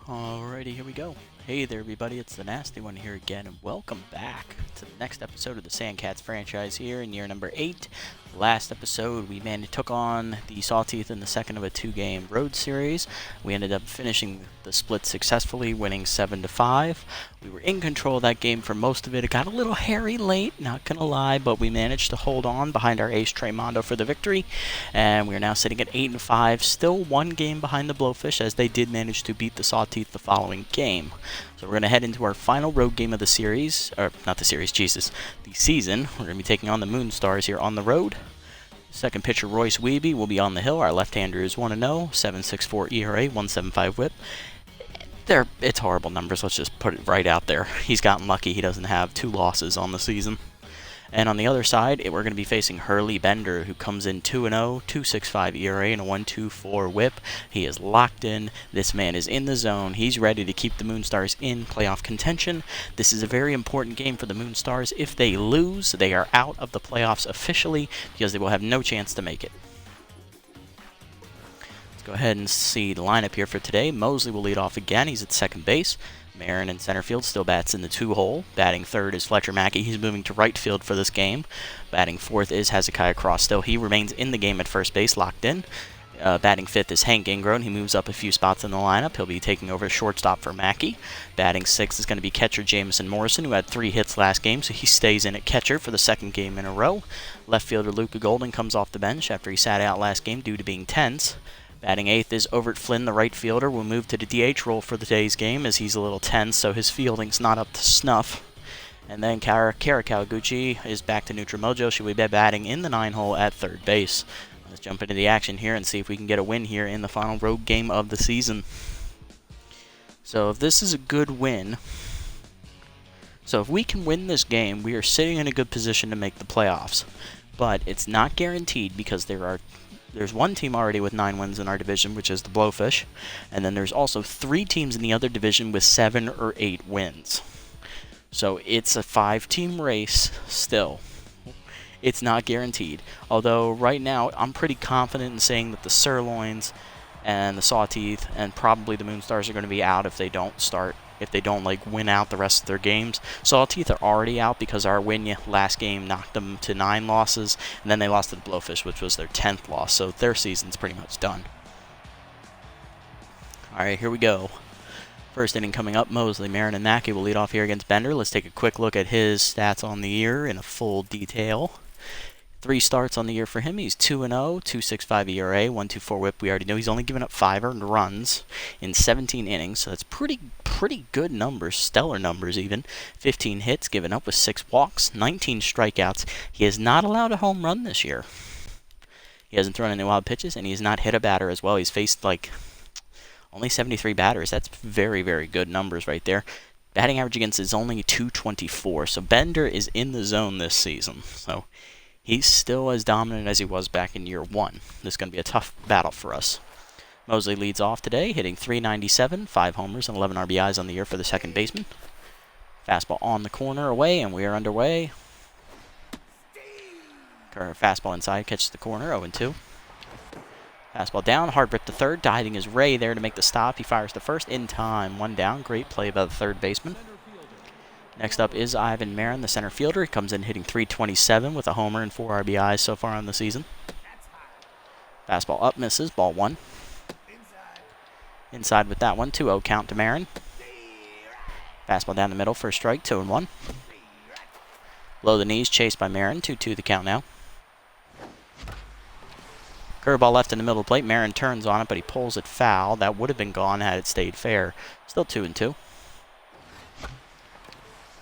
Alrighty, here we go. Hey there everybody, it's the Nasty One here again, and welcome back to the next episode of the Sandcats franchise here in year number 8. Last episode, we took on the Sawteeth in the second of a 2-game road series. We ended up finishing the split successfully, winning 7-5. We were in control of that game for most of it. It got a little hairy late, not gonna lie, but we managed to hold on behind our ace Tremondo for the victory. And we are now sitting at 8-5, still one game behind the Blowfish, as they did manage to beat the Sawteeth the following game. So we're going to head into our final road game of the series, or not the series, Jesus, the season. We're going to be taking on the Moonstars here on the road. Second pitcher, Royce Weeby, will be on the hill. Our left-hander is 1-0, 7.64 ERA, 1.75 whip. It's horrible numbers, let's just put it right out there. He's gotten lucky he doesn't have 2 losses on the season. And on the other side, we're going to be facing Hurley Bender, who comes in 2-0, 2.65 ERA, and a 1.24 whip. He is locked in. This man is in the zone. He's ready to keep the Moonstars in playoff contention. This is a very important game for the Moonstars. If they lose, they are out of the playoffs officially, because they will have no chance to make it. Let's go ahead and see the lineup here for today. Mosley will lead off again. He's at second base. Marin in center field still bats in the 2-hole. Batting third is Fletcher Mackey. He's moving to right field for this game. Batting fourth is Hezekiah Cross. Still, he remains in the game at first base, locked in. Batting fifth is Hank Ingrown. He moves up a few spots in the lineup. He'll be taking over shortstop for Mackey. Batting sixth is going to be catcher Jamison Morrison, who had 3 hits last game, so he stays in at catcher for the second game in a row. Left fielder Luca Golden comes off the bench after he sat out last game due to being tense. Batting 8th is Overt Flynn, the right fielder, will move to the DH role for today's game as he's a little tense, so his fielding's not up to snuff. And then Kara Kawaguchi is back to neutral mojo. She'll be batting in the 9-hole at third base. Let's jump into the action here and see if we can get a win here in the final road game of the season. So if this is a good win, so if we can win this game, we are sitting in a good position to make the playoffs. But it's not guaranteed because there's one team already with 9 wins in our division, which is the Blowfish, and then there's also 3 teams in the other division with 7 or 8 wins. So it's a 5-team race still. It's not guaranteed. Although right now I'm pretty confident in saying that the Sirloins and the Sawteeth and probably the Moonstars are going to be out if they don't win out the rest of their games. Sawteeth are already out because our win last game knocked them to 9 losses, and then they lost to the Blowfish, which was their 10th loss, so their season's pretty much done. Alright, here we go. First inning coming up, Mosley, Marin, and Mackey will lead off here against Bender. Let's take a quick look at his stats on the year in a full detail. 3 starts on the year for him. He's 2-0, 2.65 ERA, 1.24 whip. We already know he's only given up 5 earned runs in 17 innings, so that's pretty good numbers, stellar numbers even. 15 hits given up with 6 walks, 19 strikeouts. He has not allowed a home run this year. He hasn't thrown any wild pitches, and he has not hit a batter as well. He's faced only 73 batters. That's very, very good numbers right there. Batting average against is only 224, so Bender is in the zone this season. So he's still as dominant as he was back in year 1. This is going to be a tough battle for us. Mosley leads off today, hitting .397, 5 homers and 11 RBIs on the year for the second baseman. Fastball on the corner away, and we are underway. Fastball inside, catches the corner, 0-2. Fastball down, hard rip to third. Diving is Ray there to make the stop. He fires the first in time. 1 down. Great play by the third baseman. Next up is Ivan Marin, the center fielder. He comes in hitting .327 with a homer and 4 RBIs so far on the season. Fastball up, misses. Ball 1. Inside with that one. 2-0 count to Marin. Fastball down the middle for a strike. 2-1. Low the knees, chased by Marin. 2-2 the count now. Curveball left in the middle of the plate. Marin turns on it, but he pulls it foul. That would have been gone had it stayed fair. Still 2-2.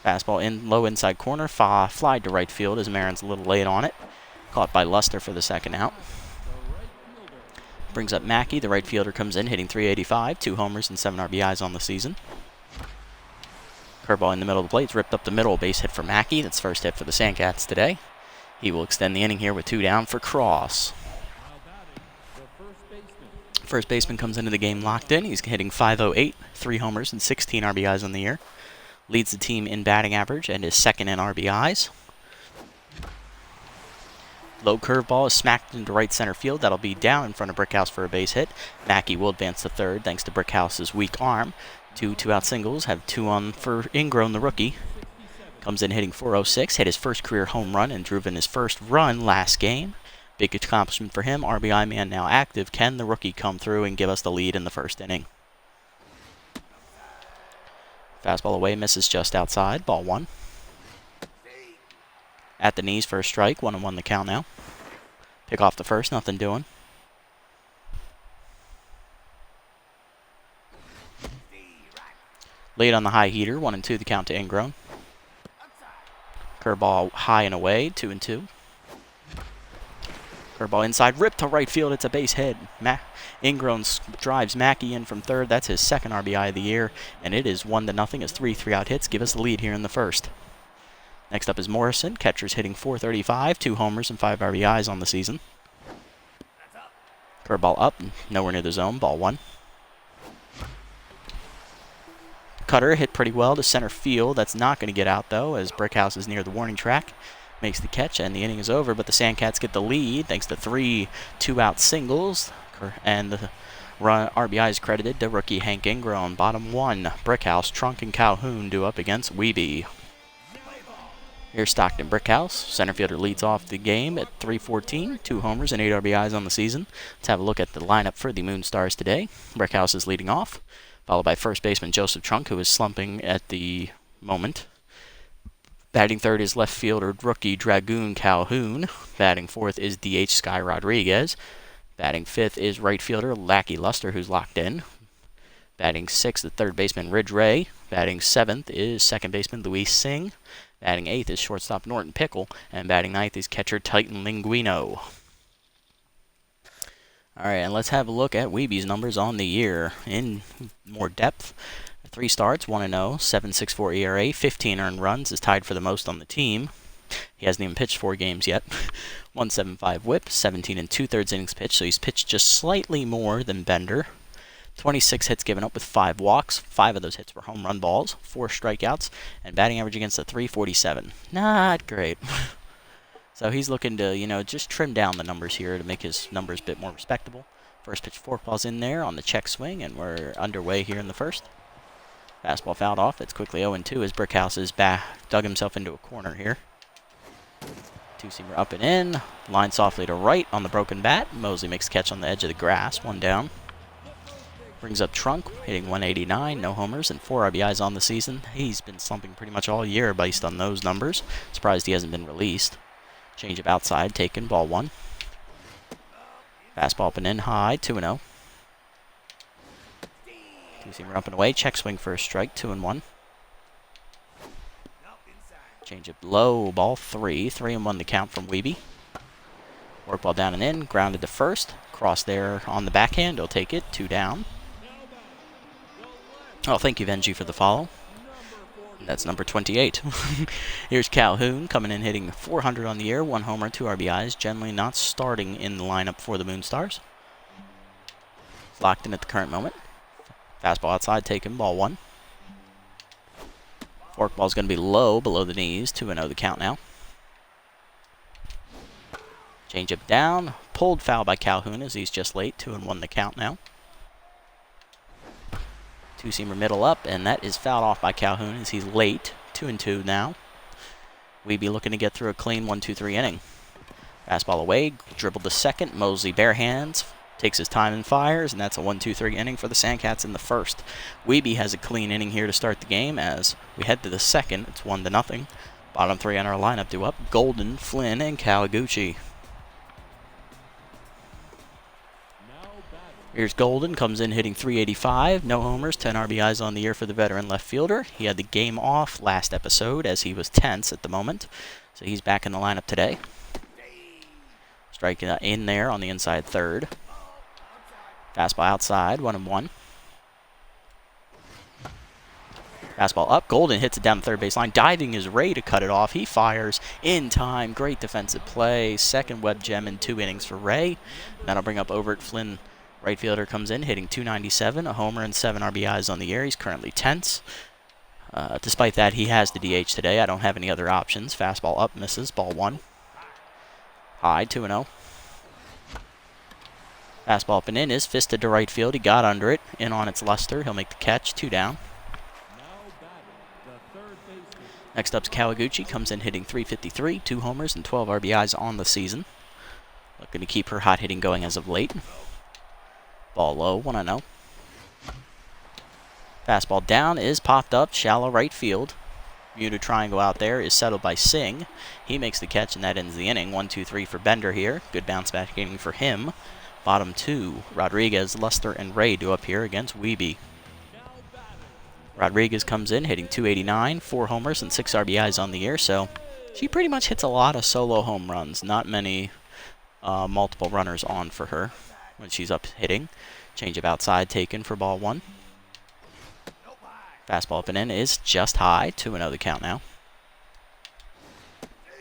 Fastball in low inside corner. Fly to right field as Marin's a little late on it. Caught by Luster for the second out. Brings up Mackey. The right fielder comes in hitting .385. 2 homers and 7 RBIs on the season. Curveball in the middle of the plate. It's ripped up the middle. Base hit for Mackey. That's first hit for the Sandcats today. He will extend the inning here with 2 down for Cross. First baseman comes into the game locked in. He's hitting .508, 3 homers and 16 RBIs on the year. Leads the team in batting average and is second in RBIs. Low curveball is smacked into right center field. That'll be down in front of Brickhouse for a base hit. Mackey will advance to third thanks to Brickhouse's weak arm. Two-out singles, have 2 on for Ingrown, the rookie. Comes in hitting .406, hit his first career home run and driven his first run last game. Big accomplishment for him. RBI man now active. Can the rookie come through and give us the lead in the first inning? Fastball away, misses just outside. Ball 1. At the knees for a strike. 1-1 the count now. Pick off the first, nothing doing. Lead on the high heater. 1-2 the count to Ingrown. Curveball high and away. 2-2. Curveball inside, ripped to right field. It's a base hit. Ingrown drives Mackey in from third. That's his second RBI of the year, and it is 1-0 as 3 3-out hits give us the lead here in the first. Next up is Morrison. Catcher's hitting .435, 2 homers and 5 RBIs on the season. Curveball up, nowhere near the zone. Ball 1. Cutter hit pretty well to center field. That's not going to get out, though, as Brickhouse is near the warning track. Makes the catch, and the inning is over, but the Sandcats get the lead thanks to 3 2-out singles, and the RBI is credited to rookie Hank Ingrown. Bottom 1, Brickhouse, Trunk, and Calhoun do up against Wiebe. Here's Stockton Brickhouse. Center fielder leads off the game at .314, 2 homers and 8 RBIs on the season. Let's have a look at the lineup for the Moonstars today. Brickhouse is leading off, followed by first baseman Joseph Trunk, who is slumping at the moment. Batting third is left fielder rookie Dragoon Calhoun. Batting fourth is DH Sky Rodriguez. Batting fifth is right fielder Lackey Luster, who's locked in. Batting sixth is third baseman Ridge Ray. Batting seventh is second baseman Luis Singh. Batting eighth is shortstop Norton Pickle. And batting ninth is catcher Titan Linguino. All right, and let's have a look at Wiebe's numbers on the year in more depth. 3 starts, 1-0, 7.64 ERA, 15 earned runs, is tied for the most on the team. He hasn't even pitched 4 games yet. 1.75 whip, 17 2/3 innings pitched, so he's pitched just slightly more than Bender. 26 hits given up with 5 walks. 5 of those hits were home run balls, 4 strikeouts, and batting average against a .347. Not great. So he's looking to, just trim down the numbers here to make his numbers a bit more respectable. First pitch forkball's in there on the check swing, and we're underway here in the first. Fastball fouled off. It's quickly 0-2 as Brickhouse has dug himself into a corner here. 2-seamer up and in. Line softly to right on the broken bat. Mosley makes a catch on the edge of the grass. 1 down. Brings up Trunk, hitting .189, no homers, and 4 RBIs on the season. He's been slumping pretty much all year based on those numbers. Surprised he hasn't been released. Change of outside taken. Ball 1. Fastball up and in high. 2-0. 2-seamer up and away. Check swing for a strike. 2-1. Change it low. Ball 3. 3-1 the count from Wiebe. Work ball down and in. Grounded to first. Cross there on the backhand. He'll take it. 2 down. Oh, thank you, Venji, for the follow. That's number 28. Here's Calhoun coming in hitting .400 on the year. 1 homer, 2 RBIs. Generally not starting in the lineup for the Moonstars. Locked in at the current moment. Fastball outside taken. Ball 1. Forkball's going to be low, below the knees. 2-0 the count now. Change up down. Pulled foul by Calhoun as he's just late. 2-1 the count now. 2-seamer middle up, and that is fouled off by Calhoun as he's late. 2-2 now. Wiebe looking to get through a clean 1-2-3 inning. Fastball away, dribbled to second. Mosley bare hands, takes his time and fires, and that's a 1-2-3 inning for the Sandcats in the first. Wiebe has a clean inning here to start the game as we head to the second. It's 1-0. Bottom 3 on our lineup do up: Golden, Flynn, and Kawaguchi. Here's Golden, comes in hitting .385, no homers, 10 RBIs on the year for the veteran left fielder. He had the game off last episode as he was tense at the moment, so he's back in the lineup today. Strike in there on the inside third. Fastball outside, 1-1. Fastball up, Golden hits it down the third base line. Diving is Ray to cut it off. He fires in time. Great defensive play. Second web gem in 2 innings for Ray. That'll bring up Overt Flynn. Right fielder comes in hitting .297, a homer and 7 RBIs on the year. He's currently tense. Despite that, he has the DH today. I don't have any other options. Fastball up, misses. Ball 1. High, 2-0. Fastball up and in is fisted to right field. He got under it. In on its Lester. He'll make the catch. 2 down. Next up's Kawaguchi. Comes in hitting .353, 2 homers and 12 RBIs on the season. Looking to keep her hot hitting going as of late. Ball low, 1-0. Fastball down is popped up. Shallow right field. Muted triangle out there is settled by Singh. He makes the catch, and that ends the inning. 1-2-3 for Bender here. Good bounce back inning for him. Bottom 2, Rodriguez, Lester, and Ray do up here against Wiebe. Rodriguez comes in hitting .289, 4 homers and 6 RBIs on the year, so she pretty much hits a lot of solo home runs. Not many multiple runners on for her when she's up hitting. Change of outside taken for ball 1. Fastball up and in is just high. 2-0 the count now.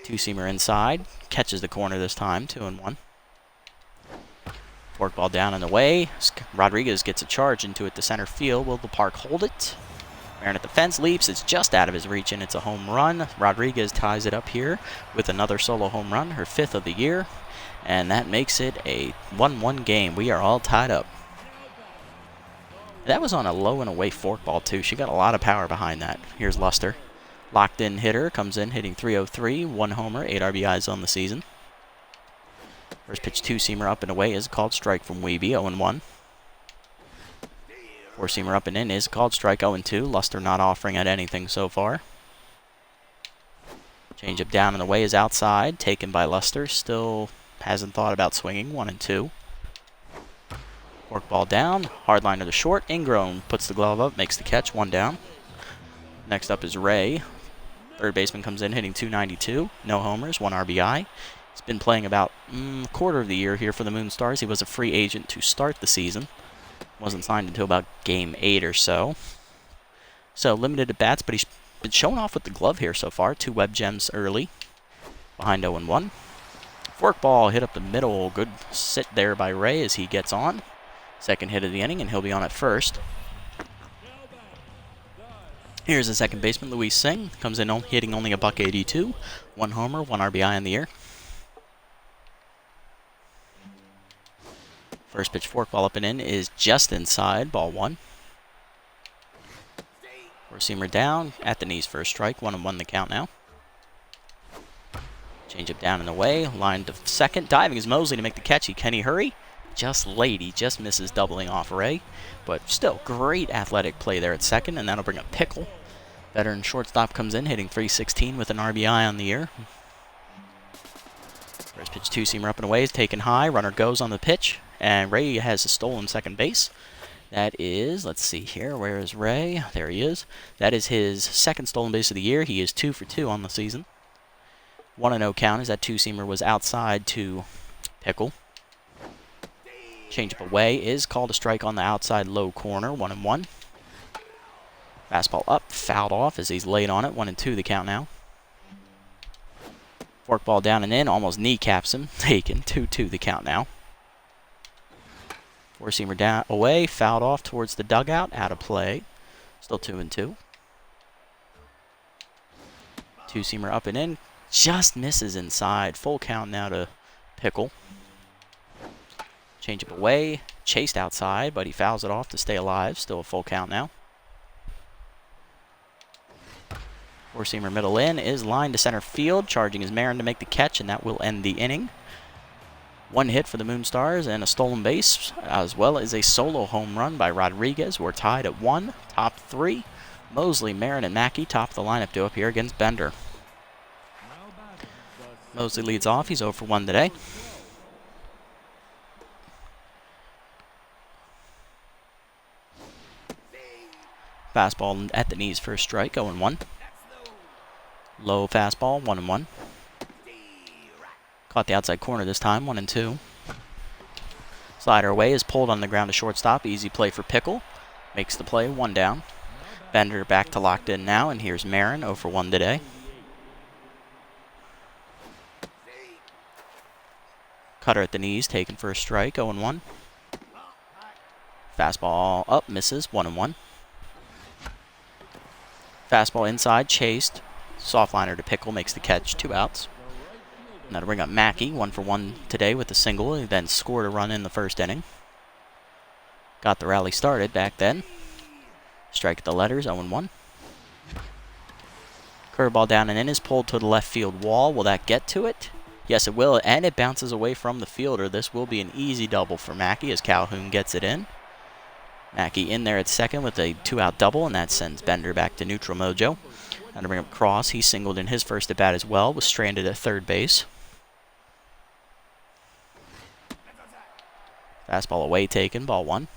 2-seamer inside. Catches the corner this time. 2-1. Forkball down and away. Rodriguez gets a charge into it to center field. Will the park hold it? Marin at the fence leaps. It's just out of his reach, and it's a home run. Rodriguez ties it up here with another solo home run, her 5th of the year. And that makes it a 1-1 game. We are all tied up. That was on a low and away forkball, too. She got a lot of power behind that. Here's Luster. Locked in hitter. Comes in hitting .303. 1 homer, 8 RBIs on the season. First pitch 2-seamer up and away is a called strike from Wiebe, 0-1. 4-seamer up and in is a called strike, 0-2. Luster not offering at anything so far. Changeup down and away is outside, taken by Luster. Still hasn't thought about swinging, 1-2. Forkball down, hard liner to short. Ingrown puts the glove up, makes the catch, 1 down. Next up is Ray. Third baseman comes in hitting .292, no homers, 1 RBI. He's been playing about a quarter of the year here for the Moonstars. He was a free agent to start the season. Wasn't signed until about game 8 or so. So limited at bats, but he's been showing off with the glove here so far. 2 web gems early. Behind 0-1. Forkball hit up the middle. Good sit there by Ray as he gets on. Second hit of the inning, and he'll be on at first. Here's the second baseman, Luis Singh. Comes in hitting only a .182. 1 homer, 1 RBI in the year. First pitch forkball up and in is just inside, ball 1. 4-seamer down, at the knees for a strike, 1-1 the count now. Changeup down and away, line to second, diving is Mosley to make the catch. Can he hurry? Just late, he just misses doubling off Ray. But still, great athletic play there at second, and that'll bring up Pickle. Veteran shortstop comes in, hitting .316 with an RBI on the year. First pitch 2-seamer up and away is taken high, runner goes on the pitch. And Ray has a stolen second base. That is, let's see here, where is Ray? There he is. That is his second stolen base of the year. He is 2 for 2 on the season. 1-0 count as that 2-seamer was outside to Pickle. Changeup away is called a strike on the outside low corner, 1-1. Fastball up, fouled off as he's laid on it, 1-2 the count now. Forkball down and in, almost kneecaps him, taken, 2-2 the count now. 4-seamer down, away, fouled off towards the dugout, out of play. Still 2-2. 2-seamer up and in, just misses inside. Full count now to Pickle. Changeup away, chased outside, but he fouls it off to stay alive. Still a full count now. 4-seamer middle in is lined to center field. Charging is Marin to make the catch, and that will end the inning. 1 hit for the Moonstars and a stolen base, as well as a solo home run by Rodriguez. We're tied at 1. Top 3. Mosley, Marin, and Mackey top the lineup to up here against Bender. Mosley leads off. He's 0 for 1 today. Fastball at the knees for a strike, 0-1. Low fastball, 1-1. Caught the outside corner this time, 1-2. Slider away is pulled on the ground to shortstop. Easy play for Pickle. Makes the play, 1 down. Bender back to locked in now, and here's Marin, 0 for 1 today. Cutter at the knees, taken for a strike, 0-1. Fastball up, misses, 1-1. Fastball inside, chased. Soft liner to Pickle, makes the catch, 2 outs. Now to bring up Mackey, 1 for 1 today with a single. He then scored a run in the first inning. Got the rally started back then. Strike at the letters, 0-1. Curveball down and in is pulled to the left field wall. Will that get to it? Yes, it will, and it bounces away from the fielder. This will be an easy double for Mackey as Calhoun gets it in. Mackey in there at second with a 2-out double, and that sends Bender back to neutral mojo. Now to bring up Cross. He singled in his first at bat as well, was stranded at third base. Fastball away taken, ball 1.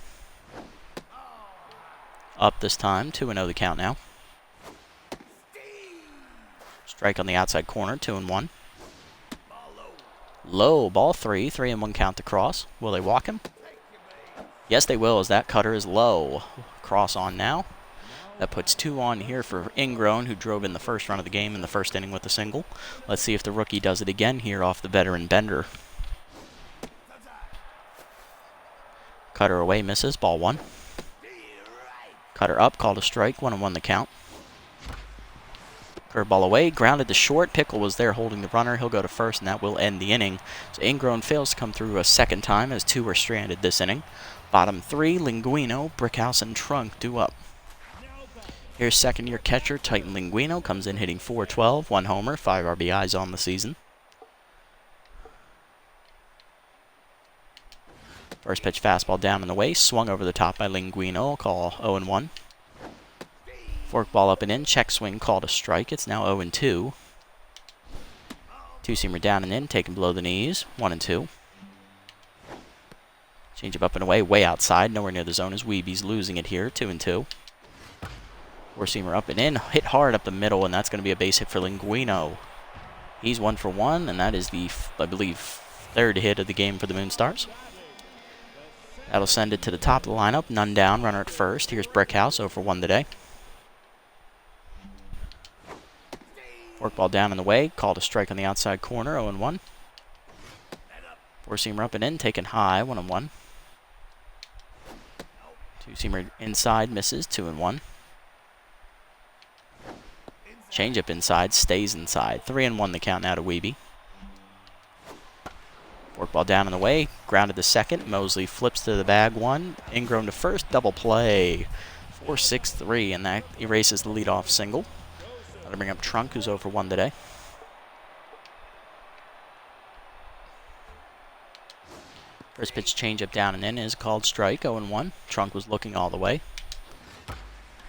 Up this time, 2-0 the count now. Strike on the outside corner, 2-1. Low, ball 3, 3-1 count to Cross. Will they walk him? Yes, they will, as that cutter is low. Cross on now. That puts 2 on here for Ingrown, who drove in the first run of the game in the first inning with a single. Let's see if the rookie does it again here off the veteran Bender. Cutter away, misses, ball 1. Cutter up, called a strike, 1-1 the count. Curveball away, grounded to short. Pickle was there holding the runner. He'll go to first, and that will end the inning. So Ingrown fails to come through a second time as 2 were stranded this inning. Bottom 3, Linguino, Brickhouse, and Trunk due up. Here's second-year catcher Titan Linguino. Comes in hitting .412, 1 homer, 5 RBIs on the season. First pitch fastball down and away, swung over the top by Linguino. Call 0-1. Forkball up and in, check swing called a strike. It's now 0-2. Two-seamer down and in, taken below the knees, 1-2. Change up and away, way outside, nowhere near the zone as Weeby's losing it here, 2-2. Four-seamer up and in, hit hard up the middle, and that's going to be a base hit for Linguino. He's 1 for 1, and that is the, I believe, third hit of the game for the Moonstars. That'll send it to the top of the lineup, none down, runner at first. Here's Brickhouse, 0 for 1 today. Forkball down and away, called a strike on the outside corner, 0-1. Four-seamer up and in, taken high, 1-1. Two-seamer inside, misses, 2-1. Changeup inside, stays inside, 3-1 the count now to Weeby. Forkball down and away, grounded to second. Mosley flips to the bag, 1. Ingrown to first, double play, 4-6-3, and that erases the leadoff single. Got to bring up Trunk, who's 0 for 1 today. First pitch changeup down and in is called strike, 0-1. Trunk was looking all the way.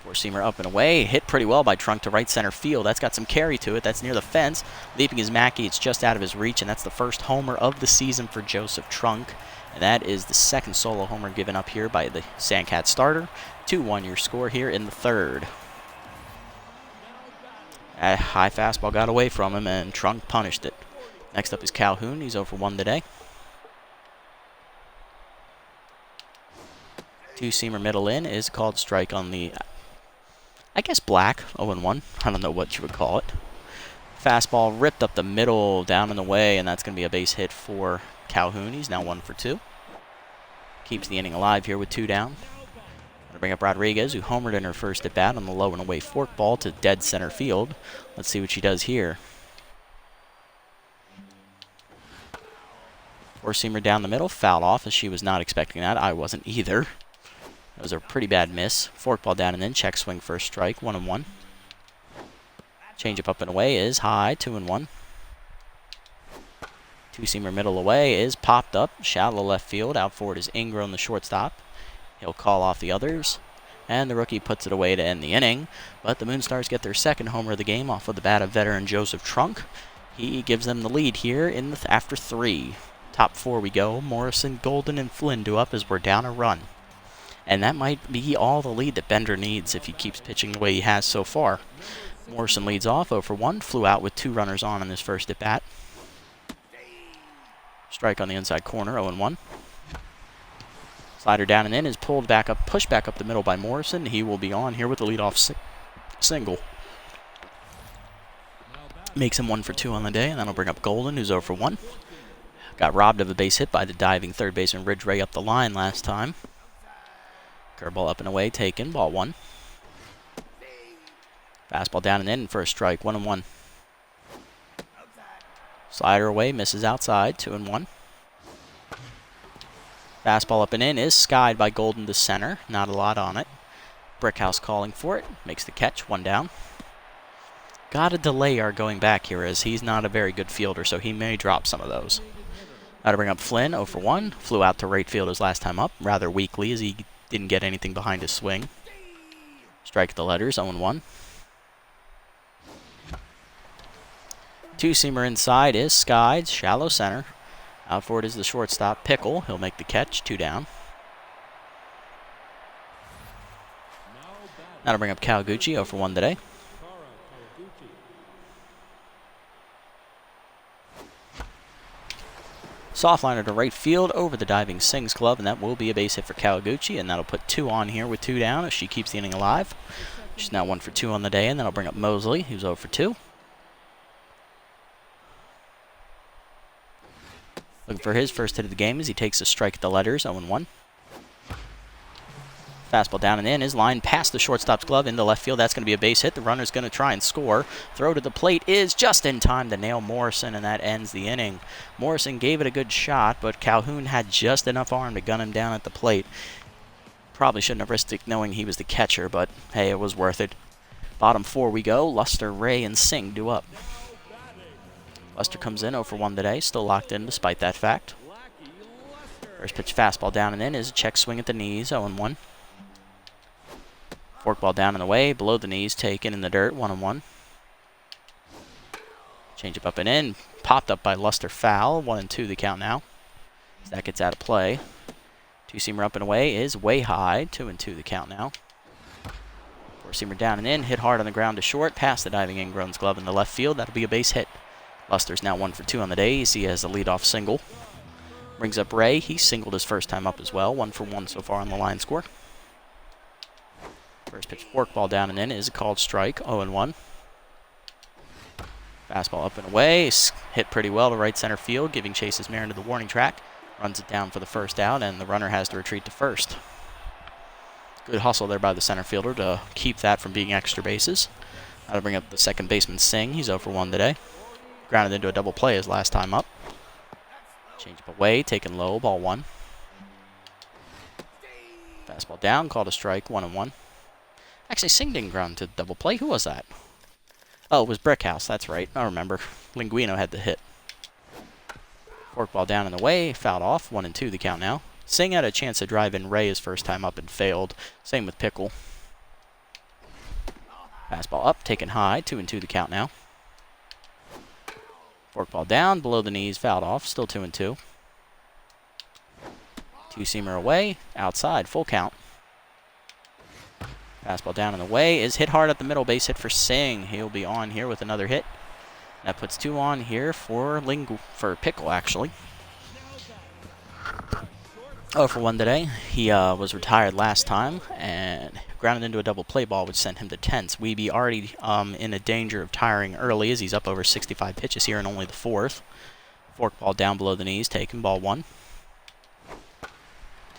Four-seamer up and away, hit pretty well by Trunk to right center field. That's got some carry to it. That's near the fence. Leaping is Mackey. It's just out of his reach, and that's the first homer of the season for Joseph Trunk. And that is the second solo homer given up here by the Sandcat starter. 2-1 your score here in the third. A high fastball got away from him, and Trunk punished it. Next up is Calhoun. He's 0 for 1 today. Two-seamer middle in is called strike on the, I guess, black, 0-1. I don't know what you would call it. Fastball ripped up the middle, down and away, and that's going to be a base hit for Calhoun. He's now 1 for 2. Keeps the inning alive here with 2 down. Going to bring up Rodriguez, who homered in her first at bat on the low and away forkball to dead center field. Let's see what she does here. Four-seamer down the middle, fouled off, as she was not expecting that. I wasn't either. That was a pretty bad miss. Forkball down and in, check swing first strike, 1-1. Changeup up and away is high, 2-1. Two-seamer middle away is popped up, shallow left field. Out forward is Ingrown, the shortstop. He'll call off the others, and the rookie puts it away to end the inning. But the Moonstars get their second homer of the game off of the bat of veteran Joseph Trunk. He gives them the lead here in the after 3. Top 4 we go. Morrison, Golden, and Flynn do up as we're down a run. And that might be all the lead that Bender needs if he keeps pitching the way he has so far. Morrison leads off, 0 for 1. Flew out with 2 runners on in his first at bat. Strike on the inside corner, 0-1. Slider down and in is pulled back up, pushed back up the middle by Morrison. He will be on here with the leadoff single. Makes him 1 for 2 on the day, and that'll bring up Golden, who's 0 for 1. Got robbed of a base hit by the diving third baseman Ridgway up the line last time. Curveball up and away, taken, ball 1. Fastball down and in for a strike, 1-1. Slider away, misses outside, 2-1. Fastball up and in is skied by Golden to center. Not a lot on it. Brickhouse calling for it. Makes the catch, 1 down. Gotta delay our going back here as he's not a very good fielder, so he may drop some of those. Gotta bring up Flynn, 0 for 1. Flew out to right field his last time up, rather weakly as he didn't get anything behind his swing. Strike the letters, 0-1. Two-seamer inside is skied, shallow center. Out for it is the shortstop, Pickle. He'll make the catch, 2 down. Now to bring up Kawaguchi, 0 for 1 today. Soft liner to right field over the diving Singh's glove, and that will be a base hit for Kawaguchi, and that'll put 2 on here with 2 down if she keeps the inning alive. She's now 1 for 2 on the day, and then I'll bring up Mosley, who's 0 for 2. Looking for his first hit of the game as he takes a strike at the letters, 0-1. Fastball down and in is lined past the shortstop's glove into left field. That's going to be a base hit. The runner's going to try and score. Throw to the plate is just in time to nail Morrison, and that ends the inning. Morrison gave it a good shot, but Calhoun had just enough arm to gun him down at the plate. Probably shouldn't have risked it knowing he was the catcher, but hey, it was worth it. Bottom 4 we go. Luster, Ray, and Singh due up. Luster comes in 0 for 1 today, still locked in despite that fact. First pitch fastball down and in is a check swing at the knees, 0-1. Forkball down and away, below the knees, taken in the dirt, 1-1. Changeup up and in, popped up by Luster, foul, 1-2 the count now. As that gets out of play. Two-seamer up and away is way high, 2-2 the count now. Four-seamer down and in, hit hard on the ground to short, past the diving Ingron's glove in the left field. That'll be a base hit. Luster's now 1 for 2 on the day. He has a leadoff single. Brings up Ray. He singled his first time up as well. 1 for 1 so far on the line score. First pitch forkball down and in is a called strike, 0-1. Fastball up and away, hit pretty well to right center field, giving chases Marin to the warning track. Runs it down for the first out, and the runner has to retreat to first. Good hustle there by the center fielder to keep that from being extra bases. Now to bring up the second baseman, Singh. He's 0 for 1 today. Grounded into a double play his last time up. Change up away, taken low, ball 1. Fastball down, called a strike, 1-1. Actually, Singh didn't ground to double play. Who was that? Oh, it was Brickhouse. That's right. I remember. Linguino had the hit. Forkball down and away. Fouled off. 1-2 the count now. Singh had a chance to drive in Ray his first time up and failed. Same with Pickle. Fastball up. Taken high. 2-2 the count now. Forkball down. Below the knees. Fouled off. Still 2-2. Two-seamer away. Outside. Full count. Fastball down and away is hit hard at the middle, base hit for Singh. He'll be on here with another hit. That puts 2 on here for Pickle, actually. 0 for 1 today. He was retired last time and grounded into a double play ball, which sent him to 10th. Weeby already in a danger of tiring early as he's up over 65 pitches here in only the 4th. Forkball down below the knees, taken, ball 1.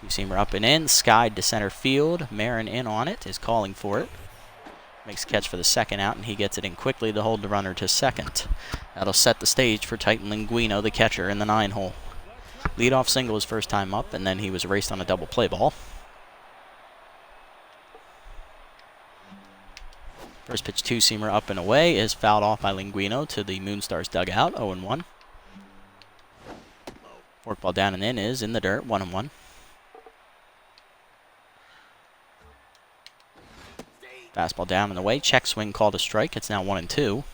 Two-seamer up and in, skied to center field. Marin in on it, is calling for it. Makes a catch for the second out, and he gets it in quickly to hold the runner to second. That'll set the stage for Titan Linguino, the catcher, in the 9-hole. Leadoff single his first time up, and then he was raced on a double play ball. First pitch two-seamer up and away is fouled off by Linguino to the Moonstar's dugout, 0-1. Forkball down and in is in the dirt, 1-1. Fastball down and away. Check swing called a strike. It's now 1-2.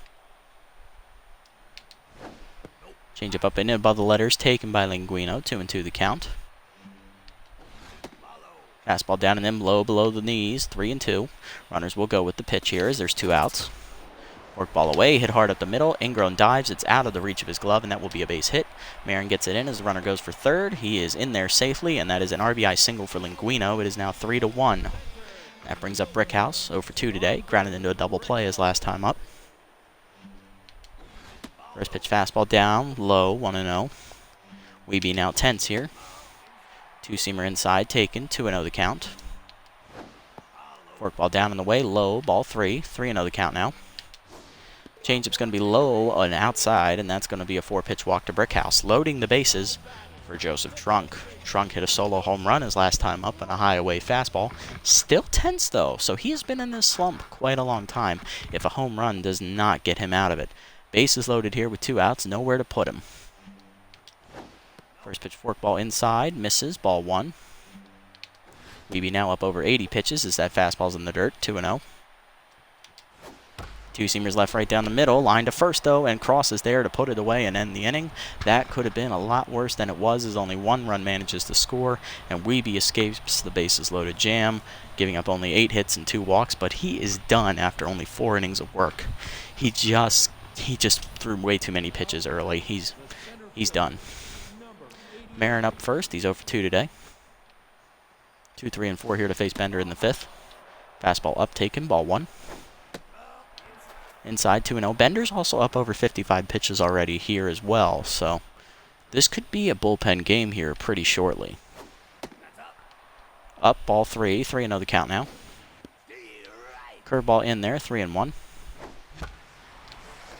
Changeup up and in above the letters taken by Linguino. 2-2 the count. Fastball down and in low below the knees. 3-2. Runners will go with the pitch here as there's 2 outs. Forkball away. Hit hard up the middle. Ingron dives. It's out of the reach of his glove, and that will be a base hit. Marin gets it in as the runner goes for third. He is in there safely, and that is an RBI single for Linguino. It is now 3-1. That brings up Brickhouse, 0 for 2 today. Grounded into a double play his last time up. First pitch fastball down, low, 1-0. Weeby now tense here. Two-seamer inside, taken, 2-0 the count. Forkball down and away, low, ball 3, 3-0 the count now. Changeup's going to be low and outside, and that's going to be a 4-pitch walk to Brickhouse. Loading the bases for Joseph Trunk. Trunk hit a solo home run his last time up on a high away fastball. Still tense, though, so he has been in this slump quite a long time if a home run does not get him out of it. Bases loaded here with 2 outs, nowhere to put him. First pitch forkball inside, misses, ball 1. Wiebe now up over 80 pitches as that fastball's in the dirt, 2-0. Two-seamers left, right down the middle. Line to first, though, and crosses there to put it away and end the inning. That could have been a lot worse than it was, as only 1 run manages to score, and Wiebe escapes the bases-loaded jam, giving up only 8 hits and 2 walks, but he is done after only 4 innings of work. He just threw way too many pitches early. He's done. Marin up first. He's 0 for 2 today. 2, 3, and 4 here to face Bender in the 5th. Fastball up, taken, ball 1. Inside 2-0. Bender's also up over 55 pitches already here as well, so this could be a bullpen game here pretty shortly. Up, ball 3. 3-0 the count now. Curveball in there, 3-1.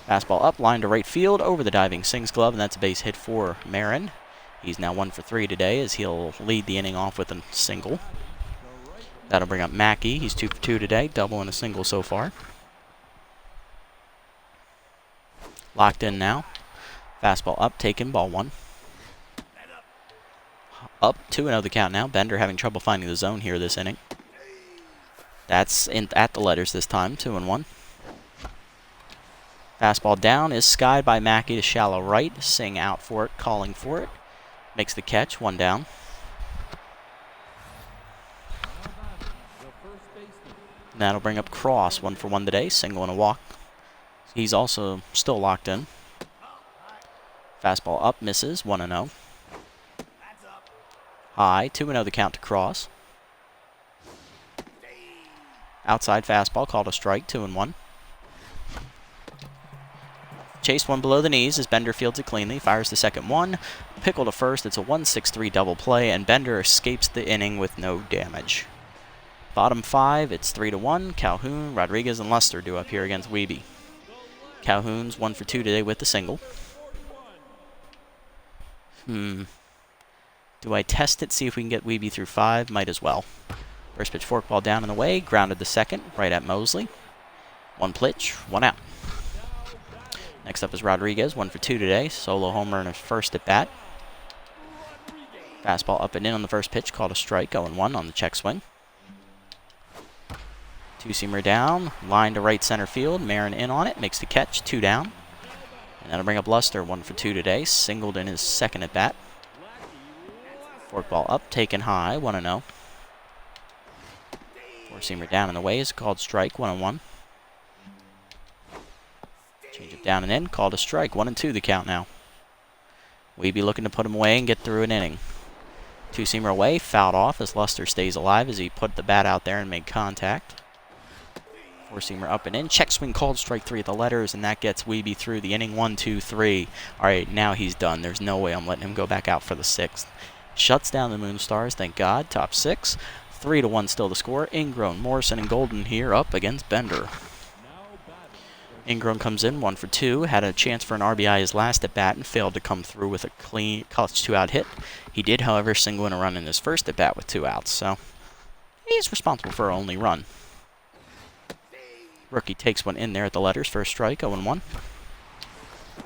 Fastball up, line to right field, over the diving Singh's glove, and that's a base hit for Marin. He's now 1 for 3 today, as he'll lead the inning off with a single. That'll bring up Mackey. He's 2 for 2 today, double and a single so far. Locked in now. Fastball up, taken, ball 1. Up, 2-0 the count now. Bender having trouble finding the zone here this inning. That's at the letters this time, 2-1. Fastball down is skied by Mackey to shallow right. Singh out for it, calling for it. Makes the catch, 1 down. And that'll bring up Cross, 1 for 1 today, single and a walk. He's also still locked in. Fastball up, misses, 1-0. High, 2-0 the count to Cross. Outside fastball, called a strike, 2-1. Chased one below the knees as Bender fields it cleanly, fires the second one. Pickle to first, it's a 1-6-3 double play, and Bender escapes the inning with no damage. Bottom 5, it's 3-1. Calhoun, Rodriguez, and Luster due up here against Wiebe. Calhoun's 1 for 2 today with the single. Do I test it, see if we can get Wiebe through 5? Might as well. First pitch forkball down and away, grounded the second, right at Mosley. 1 pitch, 1 out. Next up is Rodriguez, 1 for 2 today, solo homer in his first at bat. Fastball up and in on the first pitch, called a strike, 0-1 on the check swing. Two-seamer down, line to right center field. Marin in on it, makes the catch, 2 down. And that'll bring up Luster, 1 for 2 today, singled in his second at bat. Forkball up, taken high, 1-0. Four-seamer down and away is called strike, 1-1. Change it down and in, called a strike, 1-2 the count now. Wiebe looking to put him away and get through an inning. Two-seamer away, fouled off as Luster stays alive as he put the bat out there and made contact. Four-seamer up and in. Check swing called strike 3 at the letters, and that gets Wiebe through the inning. 1, 2, 3. All right, now he's done. There's no way I'm letting him go back out for the 6th. Shuts down the Moonstars, thank God. Top 6. 3-1 still the score. Ingrown, Morrison, and Golden here up against Bender. Ingrown comes in 1 for 2. Had a chance for an RBI his last at bat and failed to come through with a clean clutch 2-out hit. He did, however, single in a run in his first at bat with 2 outs, so he's responsible for only run. Rookie takes one in there at the letters. First strike, 0-1.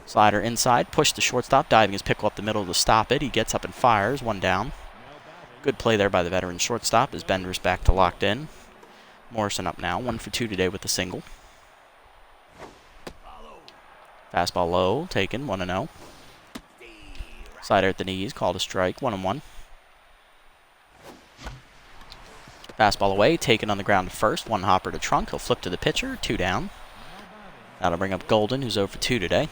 Slider inside, push the shortstop, diving his pickle up the middle to stop it. He gets up and fires, 1 down. Good play there by the veteran shortstop as Bender's back to locked in. Morrison up now, 1 for 2 today with the single. Fastball low, taken, 1-0. Slider at the knees, called a strike, 1-1. Fastball away, taken on the ground to first. 1 hopper to Trunk. He'll flip to the pitcher, 2 down. That'll bring up Golden, who's 0 for 2 today.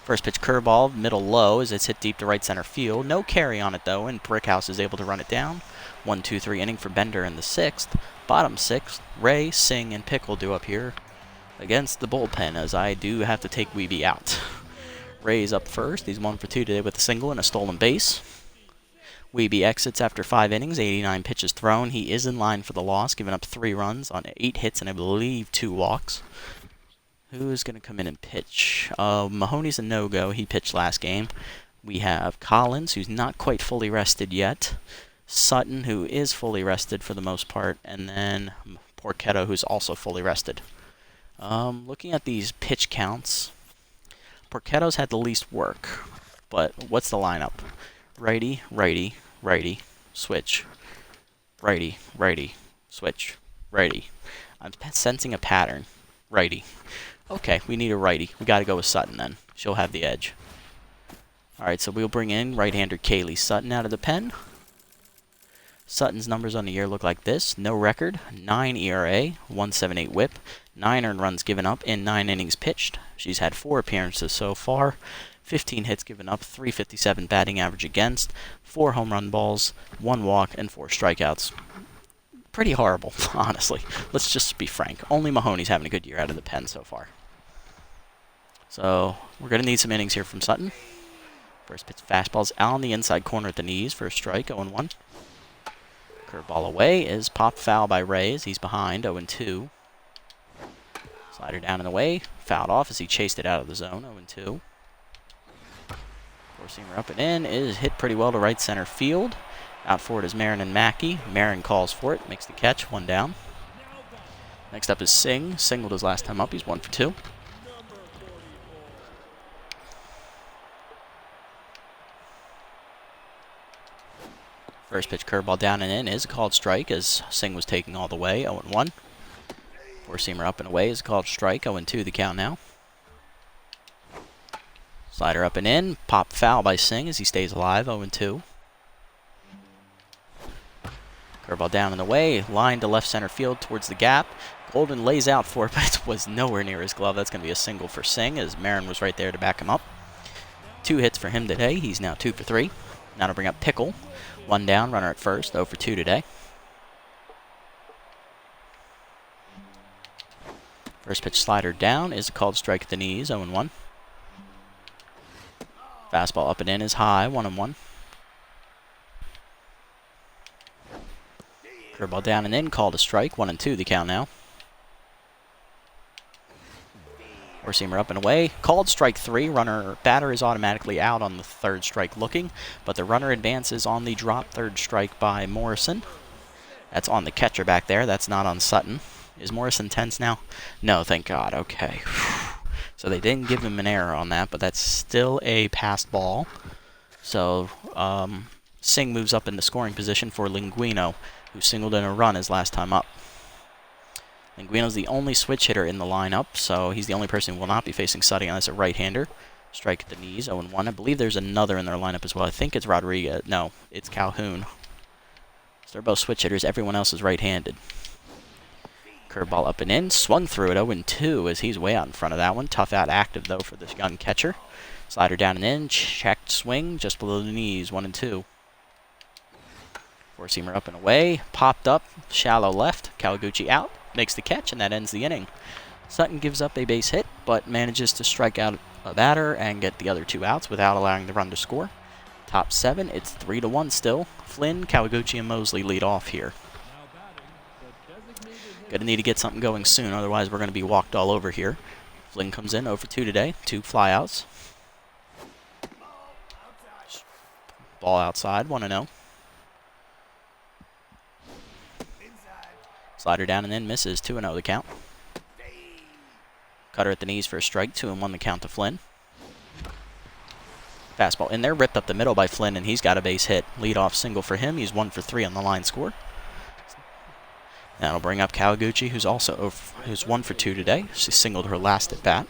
First pitch curveball, middle low as it's hit deep to right center field. No carry on it though, and Brickhouse is able to run it down. 1-2-3 inning for Bender in the 6th. Bottom 6th, Ray, Singh, and Pickle due up here against the bullpen, as I do have to take Wiebe out. Ray's up first. He's 1 for 2 today with a single and a stolen base. Weeby exits after 5 innings, 89 pitches thrown. He is in line for the loss, giving up 3 runs on 8 hits and I believe 2 walks. Who is going to come in and pitch? Mahoney's a no-go. He pitched last game. We have Collins, who's not quite fully rested yet. Sutton, who is fully rested for the most part. And then Porchetto, who's also fully rested. Looking at these pitch counts, Porchetto's had the least work. But what's the lineup? Righty, righty, righty, switch. Righty, righty, switch. Righty. I'm sensing a pattern. Righty. Okay, we need a righty. We got to go with Sutton then. She'll have the edge. Alright, so we'll bring in right-hander Kaylee Sutton out of the pen. Sutton's numbers on the year look like this. No record, 9 ERA, 1.78 whip, 9 earned runs given up in 9 innings pitched. She's had 4 appearances so far, 15 hits given up, 357 batting average against, 4 home run balls, 1 walk, and 4 strikeouts. Pretty horrible, honestly. Let's just be frank. Only Mahoney's having a good year out of the pen so far. So, we're going to need some innings here from Sutton. First pitch fastball's out on the inside corner at the knees for a strike, 0-1. Curveball away is popped foul by Ray as he's behind, 0-2. Slider down and away, fouled off as he chased it out of the zone, 0-2. Four-seamer up and in is hit pretty well to right center field. Out for it is Marin and Mackey. Marin calls for it, makes the catch, 1 down. Next up is Singh. Singled his last time up, he's 1 for 2. First pitch curveball down and in is a called strike as Singh was taking all the way, 0-1. Four-seamer up and away is a called strike, 0-2 the count now. Slider up and in, pop foul by Singh as he stays alive, 0-2. Curveball down and away, line to left center field towards the gap. Golden lays out for it, but it was nowhere near his glove. That's going to be a single for Singh as Marin was right there to back him up. 2 hits for him today. He's now 2 for 3. Now to bring up Pickle. 1 down, runner at first, 0 for 2 today. First pitch slider down is a called strike at the knees, 0-1. Fastball up and in is high, 1-1. Curveball down and in, called a strike, 1-2 the count now. Four-seamer up and away, called strike 3. Batter is automatically out on the 3rd strike looking, but the runner advances on the drop 3rd strike by Morrison. That's on the catcher back there, that's not on Sutton. Is Morrison tense now? No, thank God, okay. So they didn't give him an error on that, but that's still a passed ball. So Singh moves up into scoring position for Linguino, who singled in a run his last time up. Linguino's the only switch hitter in the lineup, so he's the only person who will not be facing Sutton unless a right-hander. Strike at the knees, 0-1. I believe there's another in their lineup as well. I think it's Rodriguez. No, it's Calhoun. So they're both switch hitters. Everyone else is right-handed. Curveball up and in. Swung through it, 0-2 as he's way out in front of that one. Tough out active, though, for this young catcher. Slider down and in. Checked swing just below the knees, 1-2. Four-seamer up and away. Popped up. Shallow left. Kaliguchi out. Makes the catch, and that ends the inning. Sutton gives up a base hit, but manages to strike out a batter and get the other 2 outs without allowing the run to score. Top 7, it's 3-1 still. Flynn, Kawaguchi, and Mosley lead off here. Gonna need to get something going soon, otherwise we're gonna be walked all over here. Flynn comes in, 0 for 2 today, 2 flyouts. Ball outside, 1-0. Slider down and in, misses, 2-0 the count. Cutter at the knees for a strike, 2-1 the count to Flynn. Fastball in there, ripped up the middle by Flynn, and he's got a base hit. Leadoff single for him, he's 1 for 3 on the line score. That'll bring up Kawaguchi, who's 1 for 2 today. She singled her last at bat,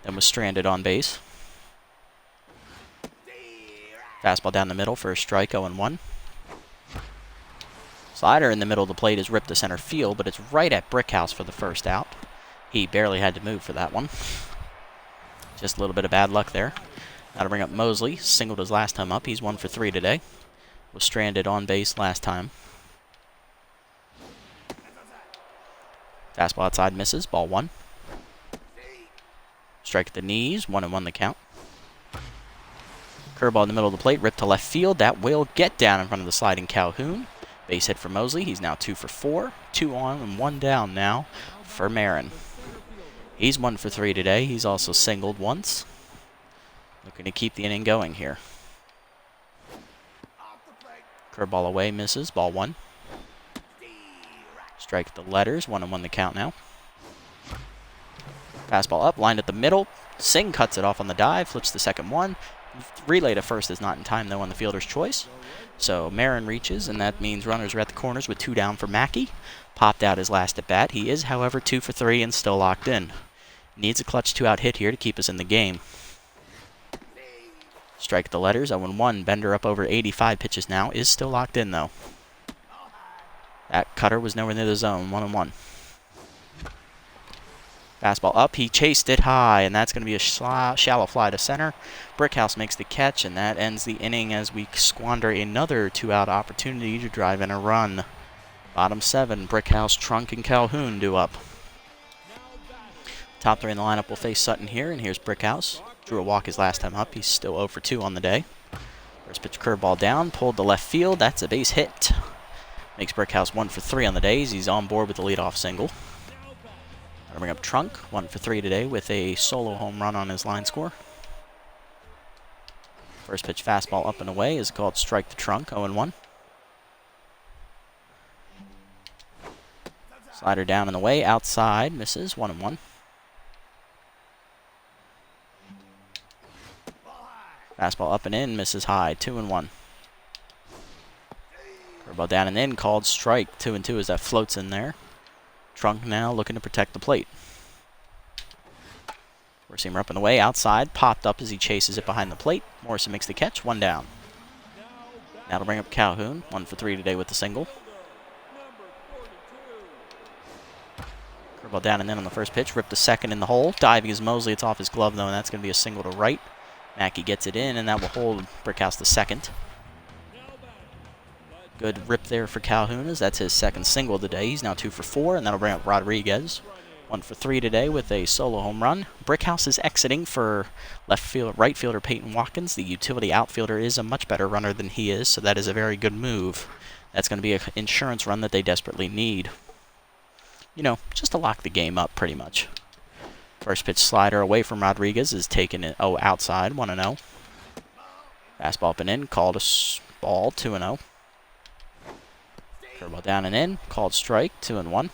then was stranded on base. Fastball down the middle for a strike, 0-1. Slider in the middle of the plate is ripped to center field, but it's right at Brickhouse for the first out. He barely had to move for that one. Just a little bit of bad luck there. Now to bring up Mosley. Singled his last time up. He's 1 for 3 today. Was stranded on base last time. Fastball outside misses. Ball 1. Strike at the knees. 1-1 the count. Curveball in the middle of the plate, ripped to left field. That will get down in front of the sliding Calhoun. Base hit for Mosley. He's now 2 for 4. 2 on and 1 down now for Marin. He's 1 for 3 today. He's also singled once. Looking to keep the inning going here. Curveball away, misses. Ball 1. Strike the letters. 1-1 the count now. Fastball up, lined at the middle. Singh cuts it off on the dive, flips the second one. Relay to first is not in time, though, on the fielder's choice. So Marin reaches, and that means runners are at the corners with 2 down for Mackey. Popped out his last at bat. He is, however, 2 for 3 and still locked in. Needs a clutch 2-out hit here to keep us in the game. Strike the letters, 0-1. Bender up over 85 pitches now. Is still locked in, though. That cutter was nowhere near the zone. 1-1. Fastball up. He chased it high, and that's going to be a shallow fly to center. Brickhouse makes the catch, and that ends the inning as we squander another 2-out opportunity to drive in a run. Bottom 7, Brickhouse, Trunk, and Calhoun due up. Top 3 in the lineup will face Sutton here, and here's Brickhouse. Drew a walk his last time up. He's still 0 for 2 on the day. First pitch curveball down, pulled to left field. That's a base hit. Makes Brickhouse 1 for 3 on the days. He's on board with the leadoff single. I'll bring up Trunk, 1 for 3 today with a solo home run on his line score. First pitch fastball up and away is called strike to Trunk, 0-1. Slider down and away, outside, misses, 1-1. Fastball up and in, misses high, 2-1. Curveball down and in, called strike, 2-2 as that floats in there. Trunk now looking to protect the plate. Four-seamer up and away, outside, popped up as he chases it behind the plate. Morrison makes the catch, 1 down. Now to bring up Calhoun, 1 for 3 today with the single. Curveball down and in on the first pitch, ripped to second in the hole. Diving is Mosley, it's off his glove though, and that's going to be a single to right. Mackey gets it in, and that will hold Brickhouse to second. Good rip there for Calhoun, as that's his second single today. He's now 2 for 4, and that'll bring up Rodriguez. 1 for 3 today with a solo home run. Brickhouse is exiting for right fielder Peyton Watkins. The utility outfielder is a much better runner than he is, so that is a very good move. That's going to be an insurance run that they desperately need. You know, just to lock the game up, pretty much. First pitch slider away from Rodriguez is taken outside, 1-0. Fastball up and in, called a ball, 2-0. Curveball down and in, called strike, 2-1.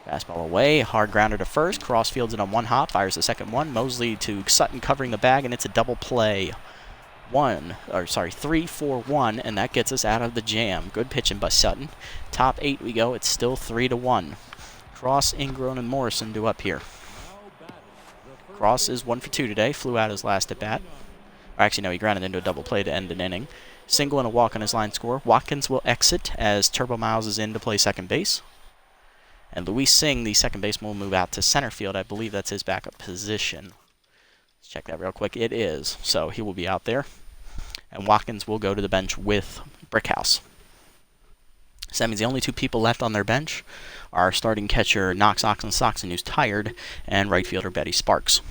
Fastball away, hard grounder to first, crossfields it on 1 hop, fires the second one. Mosley to Sutton covering the bag, and it's a double play. 3-4-1, and that gets us out of the jam. Good pitching by Sutton. Top 8 we go, it's still 3-1. Cross, Ingrown, and Morrison due up here. Cross is 1 for 2 today, flew out his last at bat. Or actually, no, he grounded into a double play to end an inning. Single and a walk on his line score. Watkins will exit as Turbo Miles is in to play second base. And Luis Singh, the second baseman, will move out to center field. I believe that's his backup position. Let's check that real quick. It is. So he will be out there. And Watkins will go to the bench with Brickhouse. So that means the only 2 people left on their bench are starting catcher Knox Soxon, who's tired, and right fielder Betty Sparks.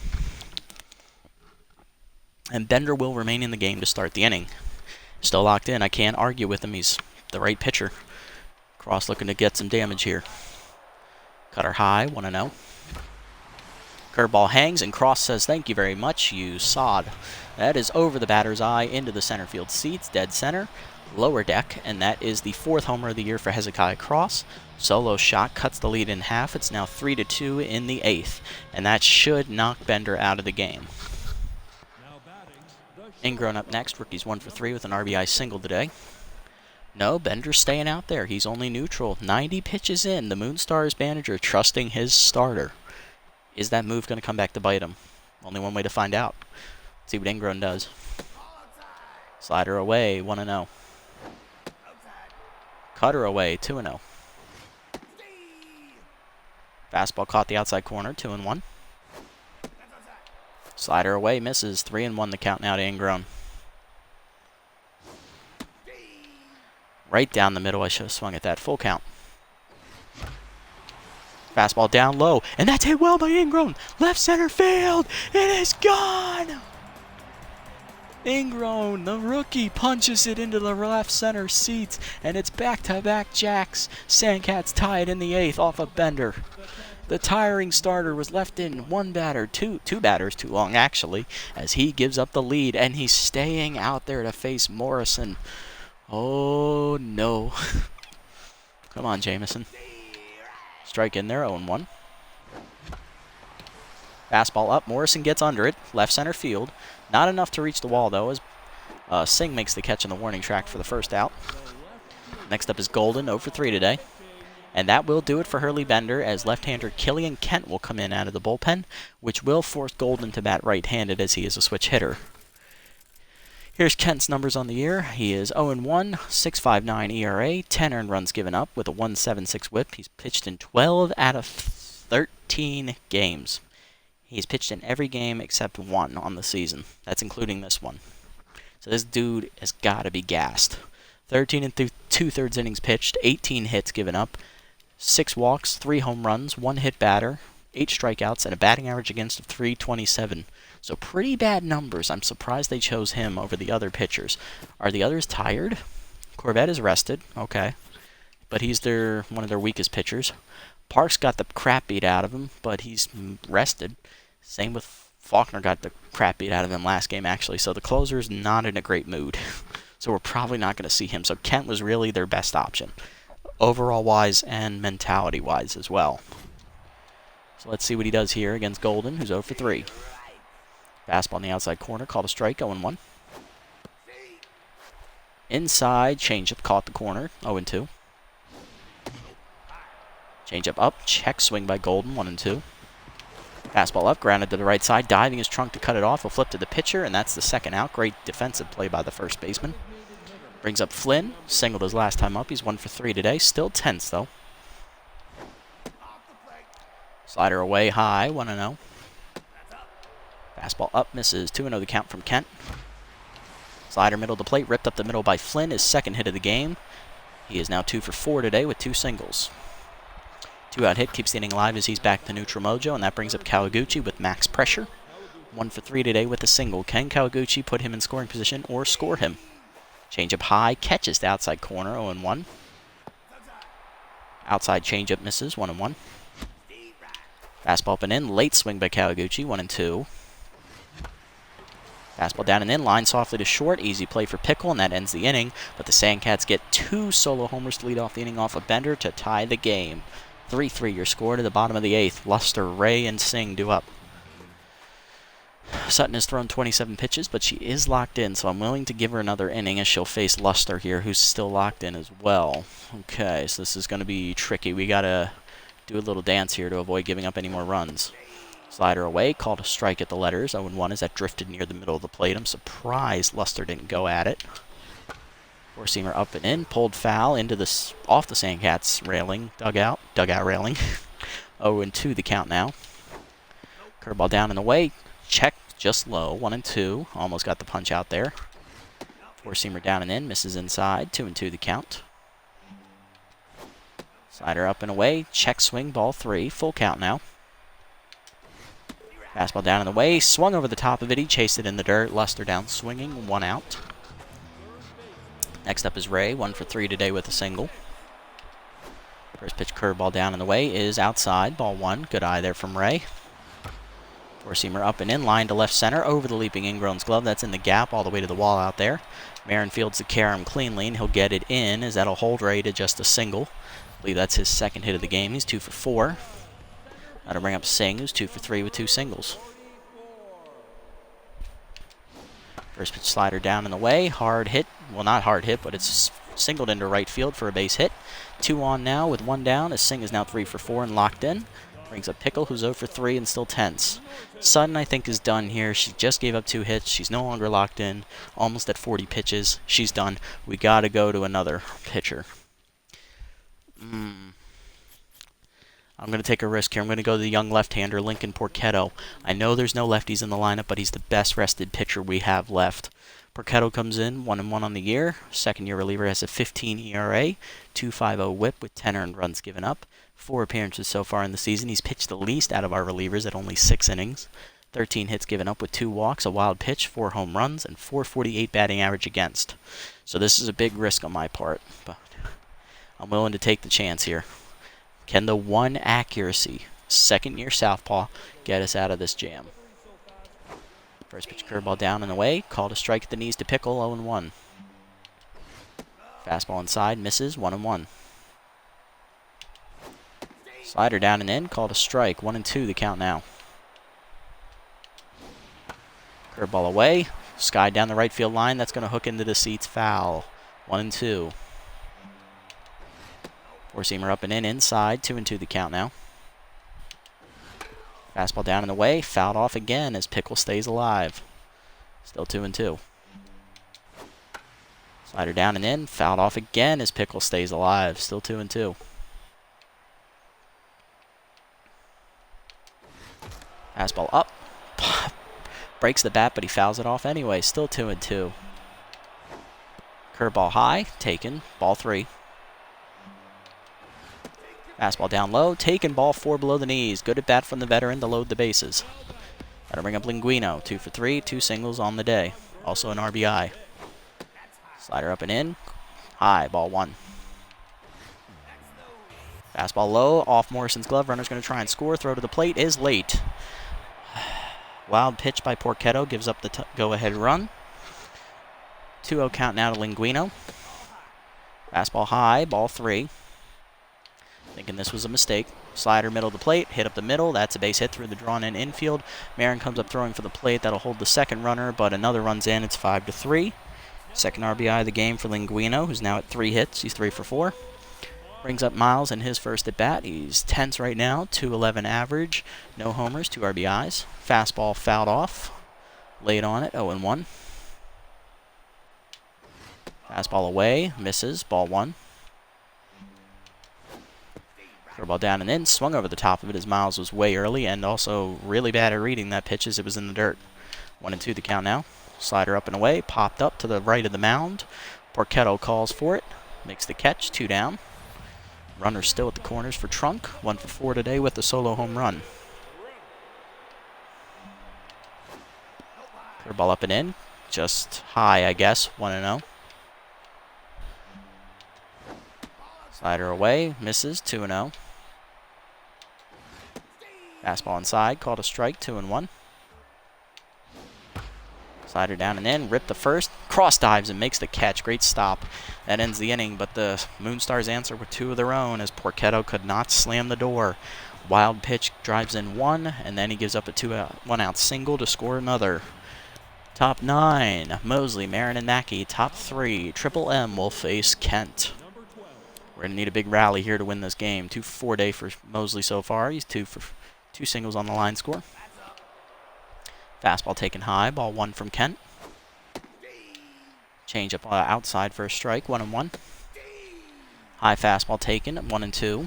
And Bender will remain in the game to start the inning. Still locked in. I can't argue with him. He's the right pitcher. Cross looking to get some damage here. Cutter high, 1-0. Curveball hangs, and Cross says, "Thank you very much, you sod." That is over the batter's eye into the center field seats, dead center, lower deck, and that is the 4th homer of the year for Hezekiah Cross. Solo shot cuts the lead in half. It's now 3-2 in the 8th, and that should knock Bender out of the game. Ingrown up next. Rookie's 1 for 3 with an RBI single today. No, Bender's staying out there. He's only neutral. 90 pitches in. The Moonstars manager trusting his starter. Is that move going to come back to bite him? Only one way to find out. See what Ingrown does. Slider away, 1-0. Cutter away, 2-0. Fastball caught the outside corner, 2-1. Slider away, misses, 3-1 the count now to Ingrown. Right down the middle, I should have swung at that, full count. Fastball down low, and that's hit well by Ingrown. Left center field, it is gone! Ingrown, the rookie, punches it into the left center seats, and it's back-to-back jacks. Sandcats tied in the 8th off a bender. The tiring starter was left in one batter, two batters too long actually, as he gives up the lead, and he's staying out there to face Morrison. Oh no. Come on, Jamison. Strike in there, 0-1. Fastball up, Morrison gets under it, left center field. Not enough to reach the wall though, as Singh makes the catch on the warning track for the first out. Next up is Golden, 0 for 3 today. And that will do it for Hurley Bender, as left-hander Killian Kent will come in out of the bullpen, which will force Golden to bat right-handed as he is a switch hitter. Here's Kent's numbers on the year. He is 0-1, 6.59 ERA, 10 earned runs given up with a 1.76 whip. He's pitched in 12 out of 13 games. He's pitched in every game except one on the season. That's including this one. So this dude has got to be gassed. 13 and 2/3 innings pitched, 18 hits given up, 6 walks, 3 home runs, 1 hit batter, 8 strikeouts, and a batting average against of .327. So pretty bad numbers. I'm surprised they chose him over the other pitchers. Are the others tired? Corvette is rested, okay, but he's one of their weakest pitchers. Parks got the crap beat out of him, but he's rested. Same with Faulkner, got the crap beat out of him last game, actually. So the closer's not in a great mood. So we're probably not going to see him. So Kent was really their best option, overall-wise and mentality-wise as well. So let's see what he does here against Golden, who's 0 for 3. Fastball on the outside corner, called a strike, 0-1. Inside, changeup, caught the corner, 0-2. Changeup up, check swing by Golden, 1-2. Fastball up, grounded to the right side, diving his trunk to cut it off. He'll flip to the pitcher, and that's the second out. Great defensive play by the first baseman. Brings up Flynn, singled his last time up. He's 1 for 3 today, still tense though. Slider away high, 1-0. Fastball up, misses, 2-0 the count from Kent. Slider middle of the plate, ripped up the middle by Flynn, his second hit of the game. He is now 2 for 4 today with 2 singles. 2-out hit keeps the inning alive as he's back to neutral mojo, and that brings up Kawaguchi with max pressure. 1 for 3 today with a single. Can Kawaguchi put him in scoring position or score him? Changeup high, catches the outside corner, 0-1. Outside changeup misses, 1-1. Fastball up and in, late swing by Kawaguchi, 1-2. Fastball down and in, line softly to short, easy play for Pickle, and that ends the inning. But the Sandcats get 2 solo homers to lead off the inning off a Bender to tie the game. 3-3 your score to the bottom of the 8th. Luster, Ray, and Singh due up. Sutton has thrown 27 pitches, but she is locked in, so I'm willing to give her another inning as she'll face Luster here, who's still locked in as well. Okay, so this is going to be tricky. We got to do a little dance here to avoid giving up any more runs. Slider away, called a strike at the letters. 0-1 as that drifted near the middle of the plate. I'm surprised Luster didn't go at it. Four-seamer up and in, pulled foul into off the Sandcats railing, dugout railing. 0-2 the count now. Curveball down and away, check just low, 1-2. Almost got the punch out there. Four-seamer down and in, misses inside, 2-2 the count. Slider up and away, check swing, ball 3, full count now. Fastball down and away, swung over the top of it, he chased it in the dirt. Luster down swinging, 1 out. Next up is Ray, 1 for 3 today with a single. First pitch curveball down and the way is outside, ball 1. Good eye there from Ray. Four-seamer up and in, line to left center, over the leaping Ingrown's glove. That's in the gap all the way to the wall out there. Marin fields the carom cleanly, and he'll get it in as that'll hold Ray to just a single. I believe that's his second hit of the game. He's 2 for 4. That'll bring up Singh, who's 2 for 3 with 2 singles. First pitch slider down and away, hard hit. Well, not hard hit, but it's singled into right field for a base hit. 2 on now with 1 down, as Singh is now 3 for 4 and locked in. Brings up Pickle, who's 0 for 3 and still tense. Sutton, I think, is done here. She just gave up 2 hits. She's no longer locked in. Almost at 40 pitches. She's done. We got to go to another pitcher. I'm going to take a risk here. I'm going to go to the young left-hander, Lincoln Porchetto. I know there's no lefties in the lineup, but he's the best rested pitcher we have left. Porchetto comes in 1-1 on the year. Second-year reliever has a 15 ERA, 2.50 whip with 10 earned runs given up. 4 appearances so far in the season. He's pitched the least out of our relievers at only 6 innings. 13 hits given up with 2 walks, a wild pitch, 4 home runs, and 448 batting average against. So this is a big risk on my part, but I'm willing to take the chance here. Can the 1 accuracy, second-year southpaw, get us out of this jam? First pitch curveball down and away. Called a strike at the knees to Pickle, 0-1. Fastball inside, misses, 1-1. Slider down and in, called a strike, 1-2 the count now. Curveball away, sky down the right field line, that's going to hook into the seats, foul, 1-2. Four-seamer up and in, inside, 2-2 the count now. Fastball down and away, fouled off again as Pickle stays alive. Still 2-2. Slider down and in, fouled off again as Pickle stays alive. Still 2-2. Fastball up. Breaks the bat, but he fouls it off anyway. Still 2-2. Curveball high, taken, ball 3. Fastball down low, taken, ball 4 below the knees. Good at bat from the veteran to load the bases. Gotta bring up Linguino. 2 for 3, 2 singles on the day. Also an RBI. Slider up and in. High, ball 1. Fastball low, off Morrison's glove. Runner's gonna try and score. Throw to the plate is late. Wild pitch by Porchetto gives up the go-ahead run. 2-0 count now to Linguino. Fastball high, ball 3. Thinking this was a mistake. Slider middle of the plate, hit up the middle. That's a base hit through the drawn-in infield. Marin comes up throwing for the plate. That'll hold the second runner, but another runs in. It's 5-3. Second RBI of the game for Linguino, who's now at 3 hits. He's 3 for 4. Brings up Miles in his first at bat. He's tense right now, 211 average. No homers, 2 RBIs. Fastball fouled off. Late on it, 0-1. Fastball away, misses, ball 1. Curveball down and in, swung over the top of it as Miles was way early and also really bad at reading that pitch as it was in the dirt. 1-2 the count now. Slider up and away, popped up to the right of the mound. Porchetto calls for it, makes the catch, 2 down. Runner still at the corners for Trunk, 1 for 4 today with a solo home run. Curveball up and in, just high I guess, 1-0. Slider away, misses, 2-0. Fastball inside, called a strike, 2-1. Slider down and in, ripped the first, cross dives and makes the catch. Great stop. That ends the inning, but the Moonstars answer with 2 of their own as Porchetto could not slam the door. Wild pitch drives in 1, and then he gives up a 1-out single to score another. Top 9, Mosley, Marin, and Mackey. Top 3, Triple M will face Kent. We're going to need a big rally here to win this game. 2 for 4 day for Mosley so far. He's 2 singles on the line score. Fastball taken high, ball 1 from Kent. Change up outside for a strike, 1-1. High fastball taken, 1-2.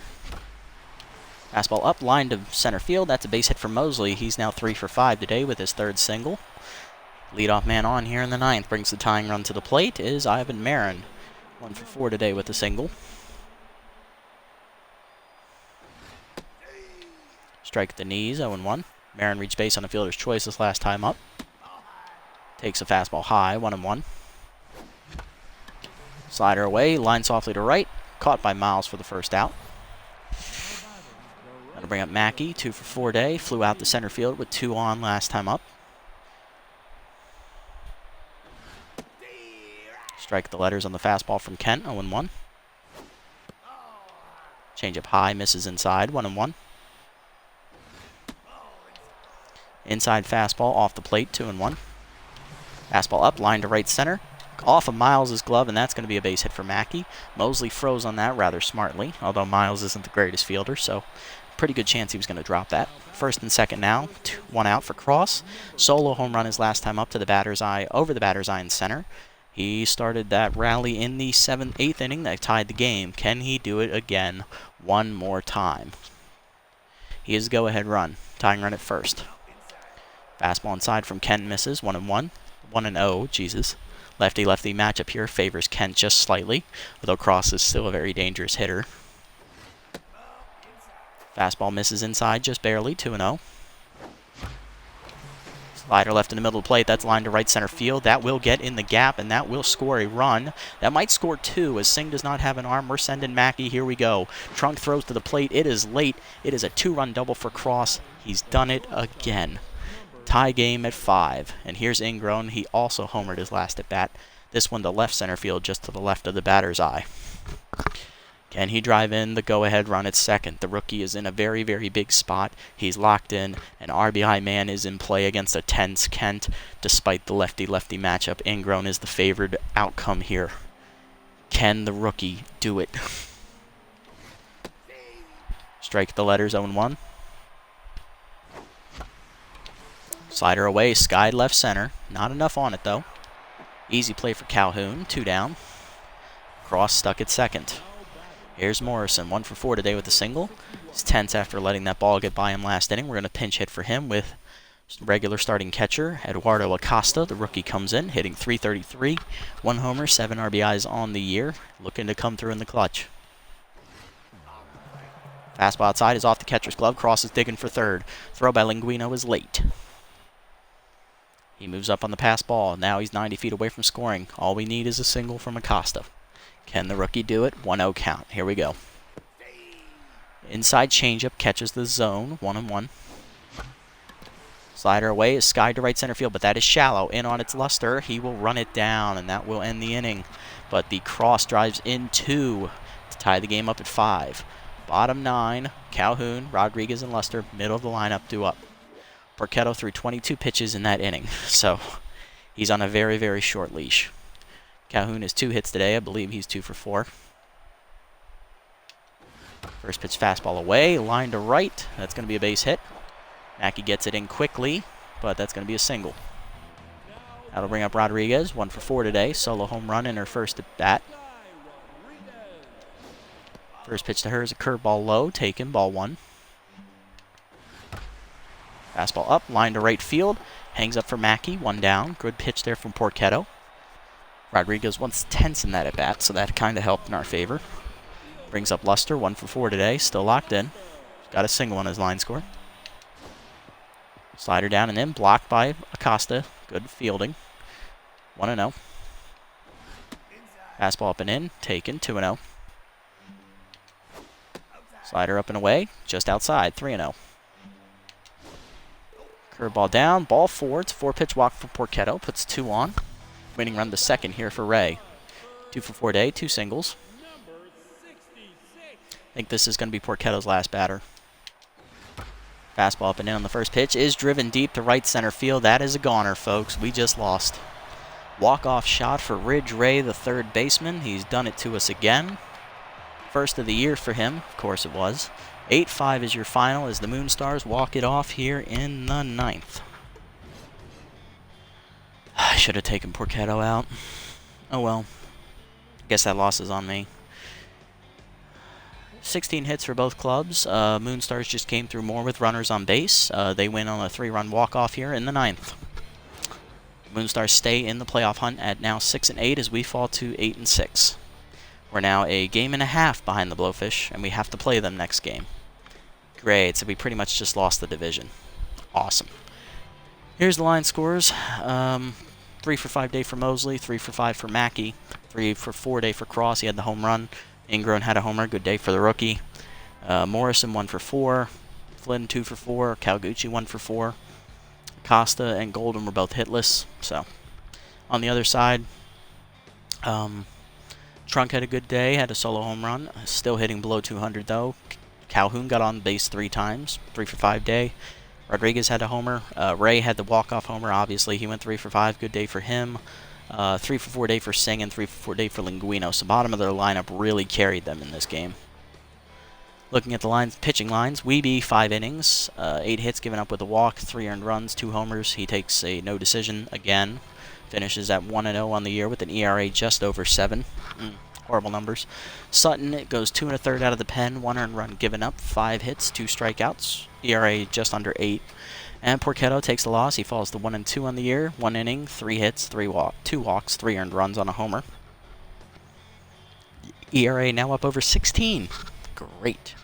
Fastball up, line to center field. That's a base hit for Mosley. He's now 3 for 5 today with his 3rd single. Leadoff man on here in the 9th. Brings the tying run to the plate is Ivan Marin. 1 for 4 today with a single. Strike at the knees, 0-1. Marin reached base on a fielder's choice this last time up. Takes a fastball high, 1-1. Slider away, line softly to right. Caught by Miles for the first out. That'll bring up Mackey, 2 for 4 day. Flew out to center field with 2 on last time up. Strike the letters on the fastball from Kent, 0-1. Change up high, misses inside, 1-1. Inside fastball off the plate, 2-1. Fastball up, line to right center. Off of Miles' glove, and that's going to be a base hit for Mackey. Mosley froze on that rather smartly, although Miles isn't the greatest fielder, so pretty good chance he was going to drop that. First and second now, 1 out for Cross. Solo home run his last time up to the batter's eye, over the batter's eye in center. He started that rally in the 8th inning that tied the game. Can he do it again one more time? He is go-ahead run. Tying run at first. Fastball inside from Kent misses, 1-1. 1-0, Jesus. Lefty-lefty matchup here favors Kent just slightly, although Cross is still a very dangerous hitter. Fastball misses inside just barely, 2-0. Slider left in the middle of the plate. That's lined to right center field. That will get in the gap, and that will score a run. That might score two, as Singh does not have an arm. We're sending Mackey. Here we go. Trunk throws to the plate. It is late. It is a two-run double for Cross. He's done it again. Tie game at 5. And here's Ingrown. He also homered his last at bat. This one to left center field, just to the left of the batter's eye. Can he drive in the go-ahead run at second? The rookie is in a very, very big spot. He's locked in. An RBI man is in play against a tense Kent. Despite the lefty-lefty matchup, Ingrown is the favored outcome here. Can the rookie do it? Strike the letters 0-1. Slider away, skied left center. Not enough on it, though. Easy play for Calhoun. 2 down. Cross stuck at second. Here's Morrison, 1 for 4 today with a single. He's tense after letting that ball get by him last inning. We're going to pinch hit for him with regular starting catcher Eduardo Acosta. The rookie comes in, hitting .333, 1 homer, 7 RBIs on the year, looking to come through in the clutch. Fastball outside is off the catcher's glove. Cross is digging for third. Throw by Linguino is late. He moves up on the pass ball. Now he's 90 feet away from scoring. All we need is a single from Acosta. Can the rookie do it? 1-0 count. Here we go. Inside changeup catches the zone. 1-1. Slider away is skied to right center field, but that is shallow. In on its luster. He will run it down, and that will end the inning. But the cross drives in 2 to tie the game up at 5. Bottom 9, Calhoun, Rodriguez, and Luster. Middle of the lineup due up. Porchetto threw 22 pitches in that inning, so he's on a very, very short leash. Calhoun has 2 hits today. I believe he's 2 for 4. First pitch fastball away, line to right. That's going to be a base hit. Mackey gets it in quickly, but that's going to be a single. That'll bring up Rodriguez, 1 for 4 today. Solo home run in her first at bat. First pitch to her is a curveball low, taken, ball 1. Fastball up, line to right field. Hangs up for Mackey, 1 down. Good pitch there from Porchetto. Rodriguez once tense in that at bat, so that kind of helped in our favor. Brings up Luster, 1 for 4 today, still locked in. Got a single on his line score. Slider down and in, blocked by Acosta. Good fielding. 1-0. Fastball up and in, taken, 2-0. Slider up and away, just outside, 3-0. Curveball down, ball 4. It's a 4-pitch walk for Porchetto, puts 2 on. Winning run to second here for Ray. 2 for 4 day, 2 singles. I think this is going to be Porchetto's last batter. Fastball up and in on the first pitch is driven deep to right center field. That is a goner, folks. We just lost. Walk-off shot for Ridge Ray, the third baseman. He's done it to us again. First of the year for him. Of course it was. 8-5 is your final as the Moonstars walk it off here in the 9th. I should have taken Porchetto out. Oh well. Guess that loss is on me. 16 hits for both clubs. Moonstars just came through more with runners on base. They win on a 3-run walk-off here in the 9th. Moonstars stay in the playoff hunt at now 6-8 as we fall to 8-6. We're now a game and a half behind the Blowfish, and we have to play them next game. Great, so we pretty much just lost the division. Awesome. Here's the line scores. 3 for 5 day for Mosley, 3 for 5 for Mackey, 3 for 4 day for Cross. He had the home run. Ingrown had a homer. Good day for the rookie. Morrison 1 for 4. Flynn 2 for 4. Kawaguchi 1 for 4. Costa and Golden were both hitless. So, on the other side, Trunk had a good day. Had a solo home run. Still hitting below 200 though. Calhoun got on base 3 times. 3 for 5 day. Rodriguez had a homer. Ray had the walk-off homer, obviously. He went 3 for 5. Good day for him. 3 for 4 day for Singh and 3 for 4 day for Linguino. So bottom of their lineup really carried them in this game. Looking at the lines, pitching lines, Weeby, 5 innings. 8 hits given up with a walk, 3 earned runs, 2 homers. He takes a no decision again. Finishes at 1-0 on the year with an ERA just over 7. Horrible numbers. Sutton, it goes 2 1/3 out of the pen, 1 earned run given up, 5 hits, 2 strikeouts, ERA just under 8. And Porchetto takes the loss. He falls to 1-2 on the year, 1 inning, 3 hits, 2 walks, 3 earned runs on a homer. ERA now up over 16. Great.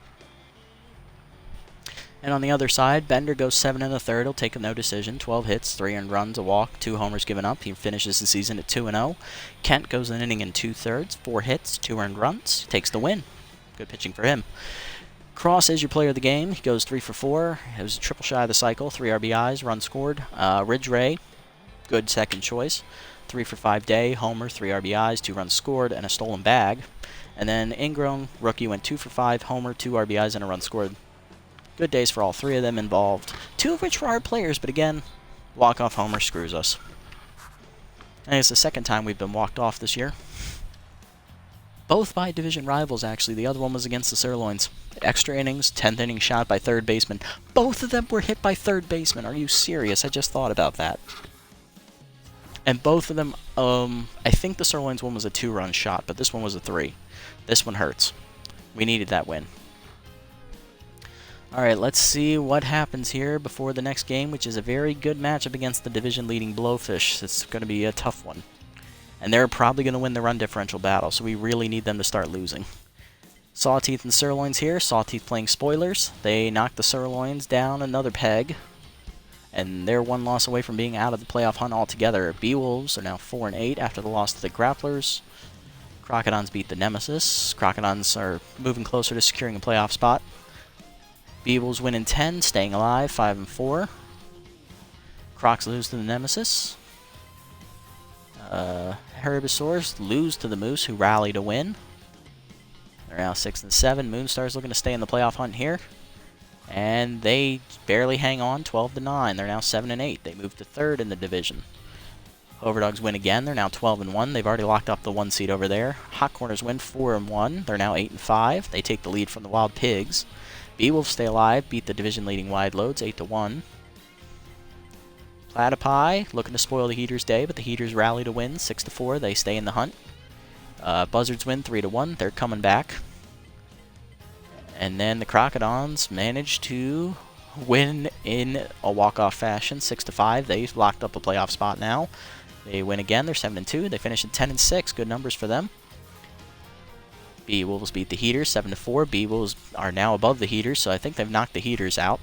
And on the other side, Bender goes 7 1/3. He'll take a no decision. 12 hits, 3 earned runs, a walk, 2 homers given up. He finishes the season at 2-0. Kent goes an inning and 2/3, 4 hits, 2 earned runs, takes the win. Good pitching for him. Cross is your player of the game. He goes 3 for 4. It was a triple shy of the cycle, 3 RBIs, run scored. Ridge Ray, good second choice. 3 for 5 day, homer, 3 RBIs, 2 runs scored, and a stolen bag. And then Ingrown, rookie, went 2 for 5, homer, 2 RBIs, and a run scored. Good days for all 3 of them involved. 2 of which were our players, but again, walk-off homer screws us. And it's the second time we've been walked off this year. Both by division rivals, actually. The other one was against the Sirloins. Extra innings, 10th inning shot by third baseman. Both of them were hit by third baseman. Are you serious? I just thought about that. And both of them, I think the Sirloins one was a 2-run shot, but this one was a 3. This one hurts. We needed that win. Alright, let's see what happens here before the next game, which is a very good matchup against the division-leading Blowfish. It's going to be a tough one. And they're probably going to win the run differential battle, so we really need them to start losing. Sawteeth and Sirloins here. Sawteeth playing spoilers. They knocked the Sirloins down another peg. And they're 1 loss away from being out of the playoff hunt altogether. Beewolves are now 4-8 after the loss to the Grapplers. Crocodons beat the Nemesis. Crocodons are moving closer to securing a playoff spot. Beewolves win in 10, staying alive, 5-4. Crocs lose to the Nemesis. Herbivores lose to the Moose, who rally to win. They're now 6-7. Moonstar's looking to stay in the playoff hunt here. And they barely hang on, 12-9. They're now 7-8. They move to 3rd in the division. Overdogs win again. They're now 12-1. They've already locked up the 1 seed over there. Hot Corners win 4-1. They're now 8-5. They take the lead from the Wild Pigs. Beewolves stay alive, beat the division-leading Wide Loads 8-1. Platypi looking to spoil the Heaters' day, but the Heaters rally to win 6-4. They stay in the hunt. Buzzards win 3-1. They're coming back. And then the Crocodons manage to win in a walk-off fashion, 6-5. They've locked up a playoff spot now. They win again. They're 7-2. They finish at 10-6. Good numbers for them. Beewolves beat the Heaters 7-4. Beewolves are now above the Heaters, so I think they've knocked the Heaters out.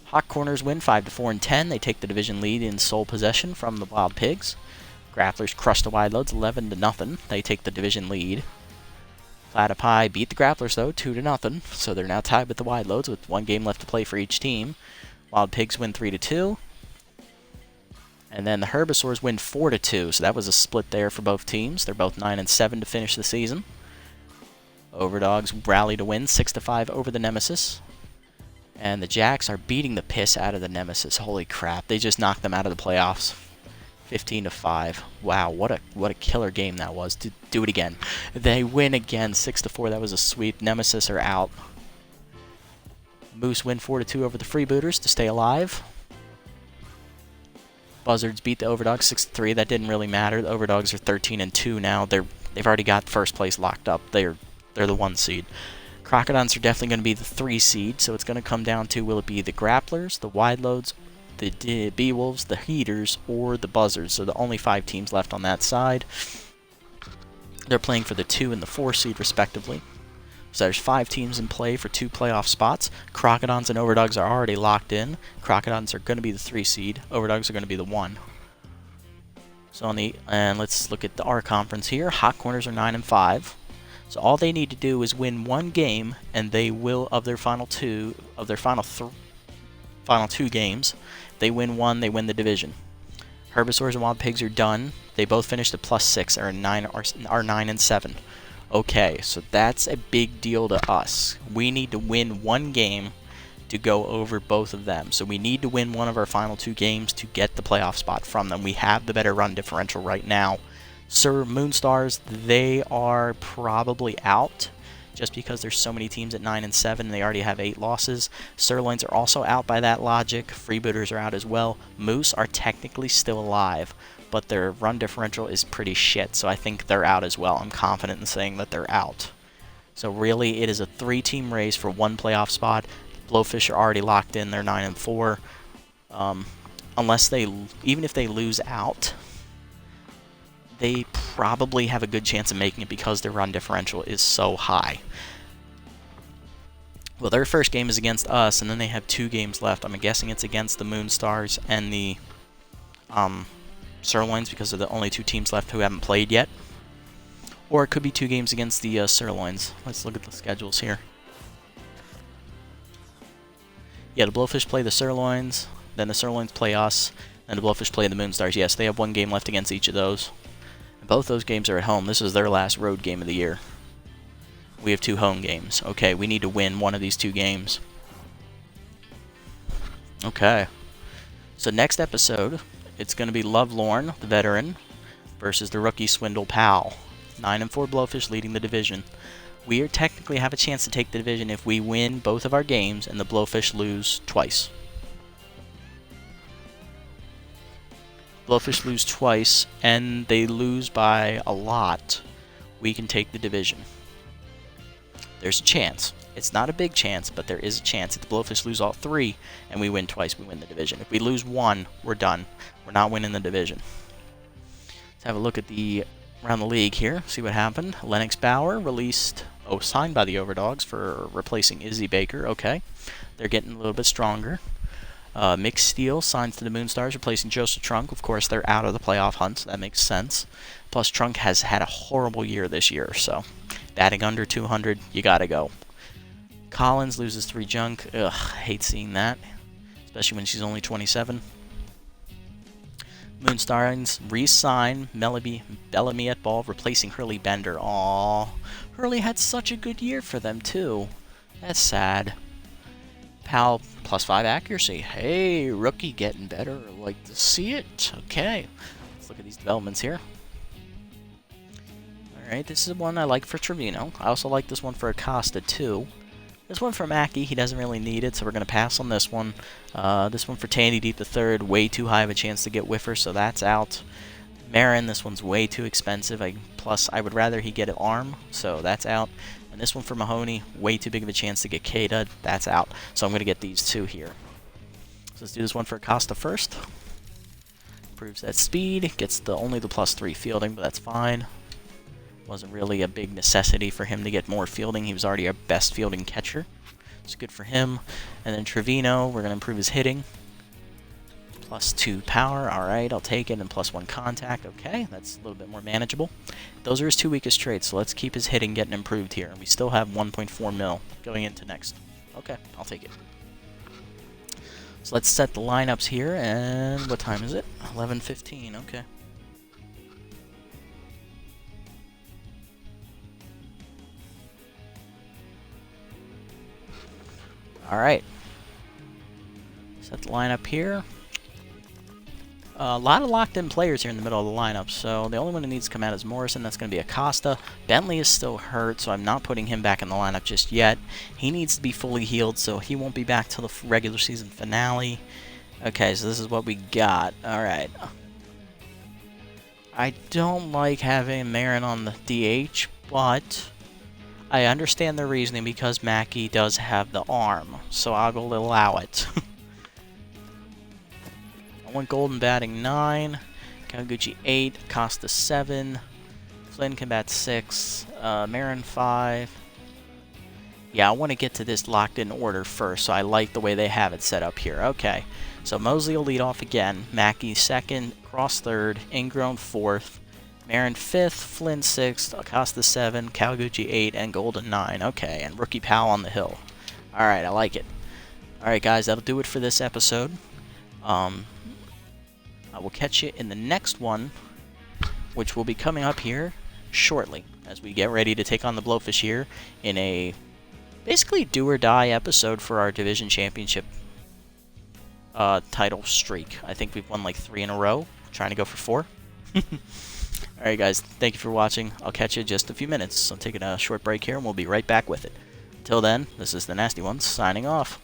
Hot Corners win 5-4 and 10. They take the division lead in sole possession from the Wild Pigs. Grapplers crush the Wide Loads 11-0. They take the division lead. Platypi beat the Grapplers, though, 2-0, so they're now tied with the Wide Loads with 1 game left to play for each team. Wild Pigs win 3-2. And then the Herbivores win 4-2, so that was a split there for both teams. They're both 9-7 to finish the season. Overdogs rally to win 6-5 over the Nemesis. And the Jacks are beating the piss out of the Nemesis. Holy crap, they just knocked them out of the playoffs. 15-5. Wow, what a killer game that was. Do it again. They win again, 6-4. That was a sweep. Nemesis are out. Moose win 4-2 over the Freebooters to stay alive. Buzzards beat the Overdogs 6-3. That didn't really matter. The Overdogs are 13-2 now. They've already got first place locked up. They're the 1 seed. Crocodons are definitely going to be the 3 seed, so it's going to come down to, will it be the Grapplers, the Wide Loads, the Beewolves, the Heaters, or the Buzzards? So the only 5 teams left on that side. They're playing for the 2 and the 4 seed, respectively. So there's 5 teams in play for 2 playoff spots. Crocodons and Overdogs are already locked in. Crocodons are going to be the 3 seed. Overdogs are going to be the 1. So and let's look at our conference here. Hot Corners are 9-5. So all they need to do is win 1 game, and they will, of their final 2 games, they win 1, they win the division. Herbivores and Wild Pigs are done. They both finished at +6, are 9-7. Okay, so that's a big deal to us. We need to win 1 game to go over both of them. So we need to win one of our final 2 games to get the playoff spot from them. We have the better run differential right now. Sir Moonstars, they are probably out just because there's so many teams at 9-7 and they already have 8 losses. Sirloins are also out by that logic. Freebooters are out as well. Moose are technically still alive, but their run differential is pretty shit, so I think they're out as well. I'm confident in saying that they're out. So really, it is a 3-team race for 1 playoff spot. Blowfish are already locked in. They're 9-4. Even if they lose out, they probably have a good chance of making it because their run differential is so high. Well, their first game is against us, and then they have 2 games left. I'm guessing it's against the Moonstars and the Sirloins, because they're the only 2 teams left who haven't played yet. Or it could be 2 games against the Sirloins. Let's look at the schedules here. Yeah, the Blowfish play the Sirloins, then the Sirloins play us, and the Blowfish play the Moonstars. Yes, they have 1 game left against each of those. And both those games are at home. This is their last road game of the year. We have 2 home games. Okay, we need to win one of these 2 games. Okay. So next episode, it's going to be Lovelorn, the veteran, versus the rookie Swindle Pal. 9-4 Blowfish leading the division. We technically have a chance to take the division if we win both of our games and the Blowfish lose twice. Blowfish lose twice, and they lose by a lot. We can take the division. There's a chance. It's not a big chance, but there is a chance. If the Blowfish lose all 3 and we win twice, we win the division. If we lose 1, we're done. We're not winning the division. Let's have a look at the around the league here, see what happened. Lennox Bauer released, signed by the Overdogs for replacing Izzy Baker. Okay, they're getting a little bit stronger. Mick Steele signs to the Moonstars, replacing Joseph Trunk. Of course, they're out of the playoff hunt, so that makes sense. Plus, Trunk has had a horrible year this year, so batting under 200, you gotta go. Collins loses 3 junk. Ugh, hate seeing that, especially when she's only 27. Moonstars re-sign Bellamy at ball, replacing Hurley Bender. Aww, Hurley had such a good year for them, too. That's sad. Pal, +5 accuracy. Hey, rookie getting better. Like to see it. Okay, let's look at these developments here. Alright, this is one I like for Trevino. I also like this one for Acosta, too. This one for Mackie, he doesn't really need it, so we're going to pass on this one. This one for Tandy Deep III, way too high of a chance to get Whiffer, so that's out. Marin, this one's way too expensive. Plus, I would rather he get an arm, so that's out. And this one for Mahoney, way too big of a chance to get K-Dud, that's out. So I'm going to get these 2 here. So let's do this one for Acosta first. Improves that speed, gets only the +3 fielding, but that's fine. Wasn't really a big necessity for him to get more fielding. He was already our best fielding catcher. It's good for him. And then Trevino, we're going to improve his hitting. +2 power. Alright, I'll take it. And +1 contact. Okay, that's a little bit more manageable. Those are his 2 weakest traits, so let's keep his hitting getting improved here. We still have 1.4 mil going into next. Okay, I'll take it. So let's set the lineups here. And what time is it? 11:15. Okay. Alright, set the lineup here. A lot of locked-in players here in the middle of the lineup, so the only one who needs to come out is Morrison. That's going to be Acosta. Bentley is still hurt, so I'm not putting him back in the lineup just yet. He needs to be fully healed, so he won't be back till the regular season finale. Okay, so this is what we got. Alright. I don't like having Marin on the DH, but I understand the reasoning because Mackie does have the arm, so I will allow it. I want Golden batting 9, Kawaguchi 8, Costa 7, Flynn can bat 6, Marin 5. Yeah, I want to get to this locked in order first, so I like the way they have it set up here. Okay, so Mosley will lead off again, Mackie 2nd, Cross 3rd, Ingrown 4th, Marin 5th, Flynn 6th, Acosta 7, Kaliguchi 8, and Golden 9. Okay, and Rookie Powell on the hill. Alright, I like it. Alright guys, that'll do it for this episode. I will catch you in the next one, which will be coming up here shortly, as we get ready to take on the Blowfish here in a basically do-or-die episode for our Division Championship title streak. I think we've won like 3 in a row, trying to go for 4. Alright guys, thank you for watching. I'll catch you in just a few minutes. I'm taking a short break here and we'll be right back with it. Until then, this is the Nasty Ones signing off.